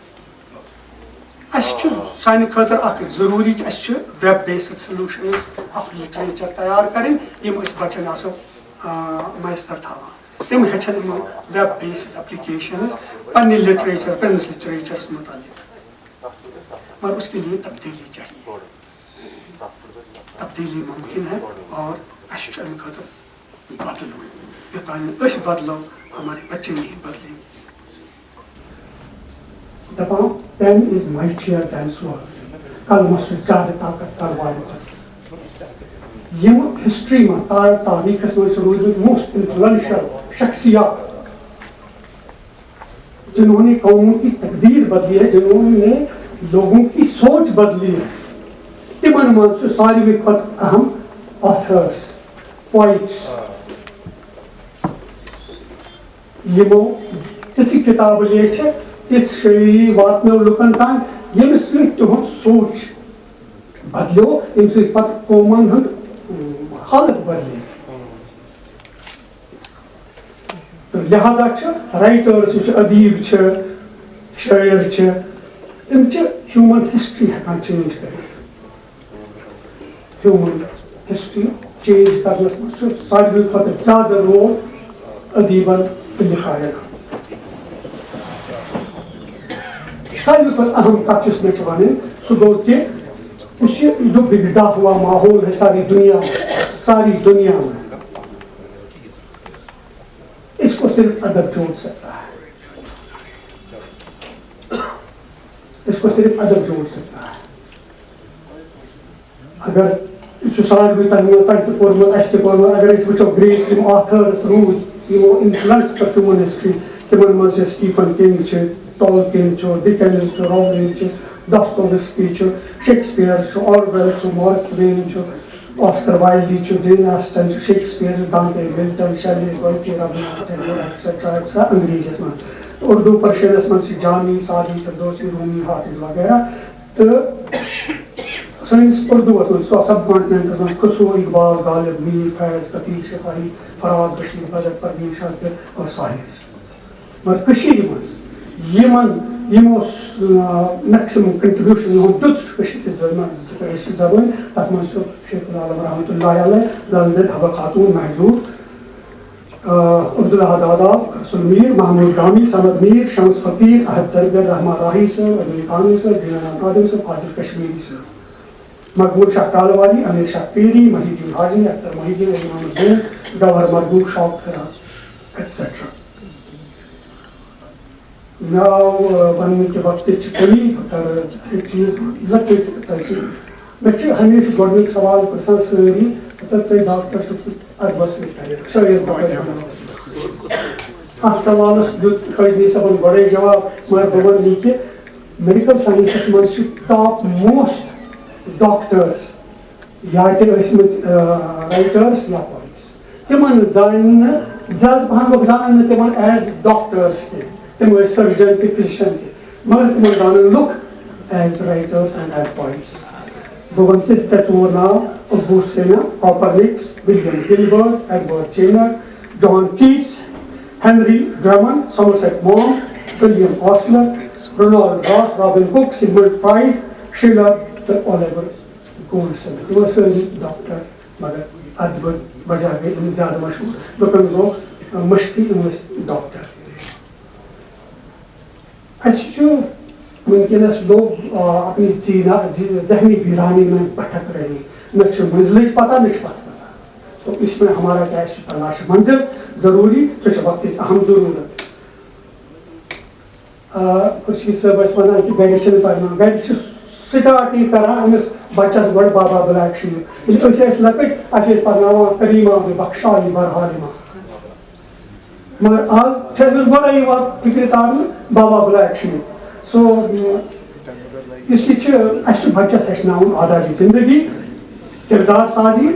سانہ خاطر اخ ضروری کہ اس web based solutions of literature تیار کریں یم اس بچن آسو میسر تھاوان تم ہیچن یم ویب بیسڈ اپلیکیشنز پنہ لٹریچر پنس لٹریچرس متعلق مگر اس کے لیے تبدیلی چاہیے تبدیلی ممکن ہے اور اس ام خاطر بدلو یوتان اس بدلو ہمارے بچے نہیں بدلیں دپان pen is mightier than sword قلمس سے زیادہ طاقت تلوار یم ہسٹری میں تاریخ میں روزمت موسٹ انفلوئنشل شخصیات جنہوں نے قوموں کی تقدیر بدلی ہے جنہوں نے لوگوں کی سوچ بدلی ہے تمن من سے ساروی کھت اہم آتھرس پوائٹس یمو تسی کتاب لیچ تیس شاعری واتنو لکن تان یم سۭتۍ تہنٛد سوچ بدلیو یم سۭتۍ پتہٕ قومن ہُنٛد حالت بدلے تو لہذا چھ رائٹرز ادیب چھ شاعر چھ یم چھ ہیومن ہسٹری ہیکان چینج کٔرِتھ ہیومن ہسٹری چینج کرنس منٛز چھُ ساروی کھۄتہٕ زیادٕ رول ادیبن تہٕ لکھارٮ۪ن ساروی کھۄتہٕ اہم کتھ یُس مےٚ چھِ ونٕنۍ سُہ گوٚو کہ اس جو بگڑا ہوا ماحول ہے ساری دنیا میں اس کو صرف ادب جوڑ سکتا ہے اگر ساروی تہ پورمت اس پورمت اگر وچو گریٹ یم آتھرس روز یمو انفلنس کر ہیومن ہسٹری تمن من Stephen King Tolkien Dickens Rowling Dostoevsky Shakespeare Orwell Mark Twain Oscar Wilde Jane Austen Shakespeare Dante Milton Shelley Goethe Rabindranath Tagore etcetera انگریزیس من اردو پرشینس من جانی سعدی فردوسی رومی حافظ وغیرہ تو سنس اردو من سب کانٹیننٹس من قصور اقبال غالب میر فیض قطیر شفاہی فراز بشیر بدر پروین شاکر اور ساحر مگر کشیر من یمو میکسمم کنٹریبیوشن دیت زبان تر من شیخ العالم رحمۃ اللہ علیہ للدت حبہ خاتون محجور عبداللہ دادا رسول میر محمود گامی سمد میر شمس فقیر احد زرگر رحمان راہی صاحب علی خانی صاحب دینا قادم صاحب فاضل کشمیری صاحب مقبول شاہ ٹالوالی امیر شاہ پیری محی الدین حاجی اختر محی الدین علی محمد بین گوہر مرغوب شوق فراز ایٹسٹرا مے آو ون کہ وقت کمی کر چیز لکٹ مے ہمیشہ گۄڈنیُک سوال پرژھان سٲری ژٕ ڈاکٹر ادبس سۭتۍ شٲعر اتھ سوالس دیُت خٲجگی صٲبن گۄڈے جواب مگر بہٕ ونہٕ یہِ کہِ میڈیکل ساینسس منٛز چھِ ٹاپ موسٹ ڈاکٹرس یا تہِ ٲسۍمٕتۍ رائٹرس یا پویٹس تمن زانہِ نہٕ زیادٕ پہن لُکھ زانن نہٕ تمن ایز ڈاکٹرس کینٛہہ تم ٲسۍ سرجن تہِ فزشن تہِ مگر تمن زانن لُکھ ایز رائٹرس اینڈ ایز پویٹس بہٕ ونہٕ ژےٚ 3 ناو ابو سینا کوپرنکس ولیم گلبرٹ ایڈورڈ چینر جان کیٹس ہینری ڈرمن سامرسیٹ موم ولیم آسلر رونالڈ راس رابن کوک سگمنڈ فرائڈ شیلر تہٕ اولِور گولڈسن تم ٲسۍ سٲری ڈاکٹر مگر ادب وجہ گٔے یِم زیادٕ مشہوٗر لُکن گوٚو مٔشتٕے یِم ٲسۍ ڈاکٹر ونکس لوگ اپنی ذہنی ویرانی میں بھٹک رہے ہیں نہ منزلچ پتہ نہ پتہ تو اس میں ہمارا کیا ہے تلاش منزل ضروری سہ وقت کی اہم ضرورت خورشید صاحب ونان کہ گھر پہ گھر سٹارٹ یہ کران امس بچس گۄڈٕ بابا بلیک شیپ ییٚلہِ أسۍ ٲسۍ لۄکٕٹۍ اَسہِ ٲسۍ پرناوان کریٖما بخشالی برحالما مگر آز چھِ أمِس گۄڈے یِوان فکرِ تارنہٕ بابا بلیک شیپ سو یُس یہِ چھِ اَسہِ چھُ بچس ہیٚچھناوُن آدابِ زندگی کردار سازی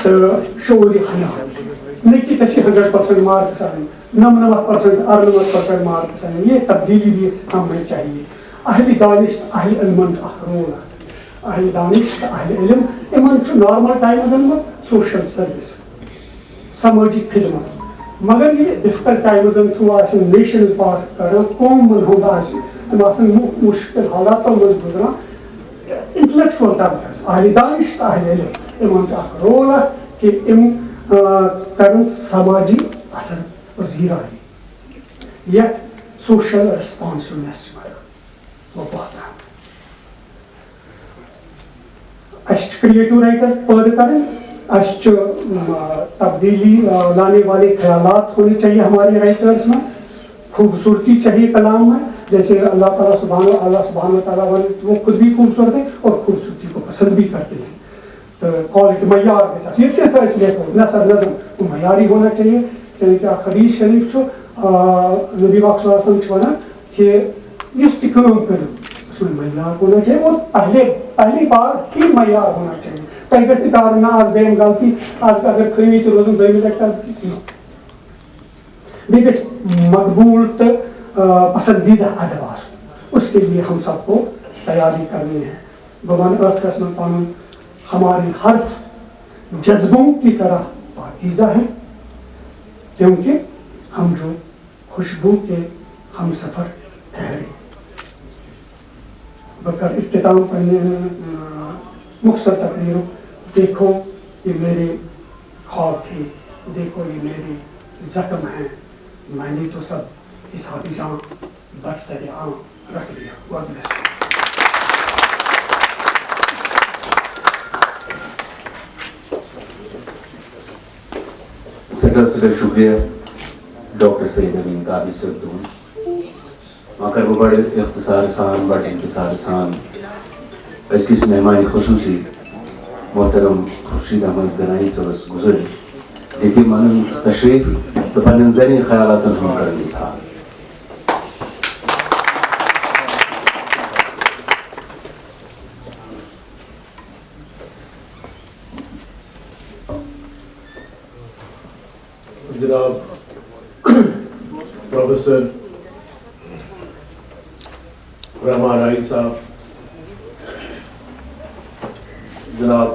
تہٕ شعوٗرِ حیات نہ کہ ژےٚ چھِ 100% مارکس اَنٕنۍ 99% 98% مارکس اَنٕنۍ یہ تبدیلی بھی ہمیں چاہیے اہل دانش اہل علمن اخ رول اہل دانش اہل علم ان نارمل ٹائمزن مز سوشل سروس سماجی خدمت مگر یہ ڈفکلٹ ٹائمزن تھرو نیشنز پاس کران قومن ہند تم مشکل حالاتوں مز گزران انٹلیکچوئل طبقس اہل دانش اہل علم ان رول کہ تم کرن سماجی اثر پذیرائی یت سوشل ریسپانسونیس وہ بہت کریٹو رائٹر پیدا کریں تبدیلی لانے والے خیالات ہونے چاہیے ہمارے رائٹرز میں خوبصورتی چاہیے کلام میں جیسے اللہ تعالیٰ سبحانہ تعالیٰ وہ خود بھی خوبصورت ہے اور خوبصورتی کو پسند بھی کرتے ہیں تو کوالٹی معیار کے ساتھ یہ کیسا اس لیے نثر نظم وہ معیاری ہونا چاہیے یعنی کہ حدیث شریف نبی پاک صلی اللہ علیہ وسلم ونان کہ اس کام کرو اس میں معیار ہونا چاہیے اور پہلی بار ہی معیار ہونا چاہیے تھی گھس کر آج بیم غلطی آج اگر خمی تو روزن دومی لٹہ غلطی بیٚیہِ گژھِ مقبول تو پسندیدہ ادب آسن اس کے لیے ہم سب کو تیاری کرنی ہے بہٕ ونہٕ ٲخرس منٛز پنُن ہمارے حرف جذبوں کی طرح پاکیزہ ہیں کیونکہ ہم جو خوشبو کے ہم سفر ٹھہرے بکر اختتام کرنے مختصر تقریر دیکھو یہ میرے خواب تھے دیکھو یہ میرے زخم ہیں میں نے تو سب حسابی جان برسر عام رکھ دیا God bless you. سٹر شکریہ ڈاکٹر سید امین تابش صاحب مگر وہ بڑے اختصار سان بڑے انتصار سان اس کی مہمان خصوصی محترم خورشید احمد گنائی صاحب گزرے ذکر من تشریف تو پنن ذہنی خیالات ہم کرنے اظہار جناب پروفیسر رحمان رائی صاحب جناب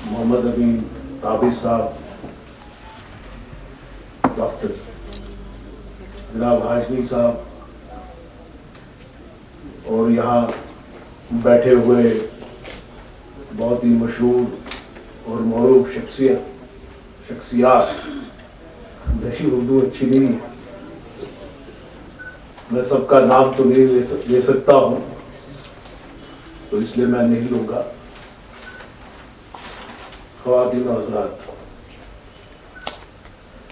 محمد امین تابش صاحب ڈاکٹر جناب ہاشمی صاحب اور یہاں بیٹھے ہوئے بہت ہی مشہور اور معروف شخصیات میری اردو اچھی نہیں ہے میں سب کا نام تو نہیں لے سکتا ہوں تو اس لیے میں نہیں لوں گا خواتین و حضرات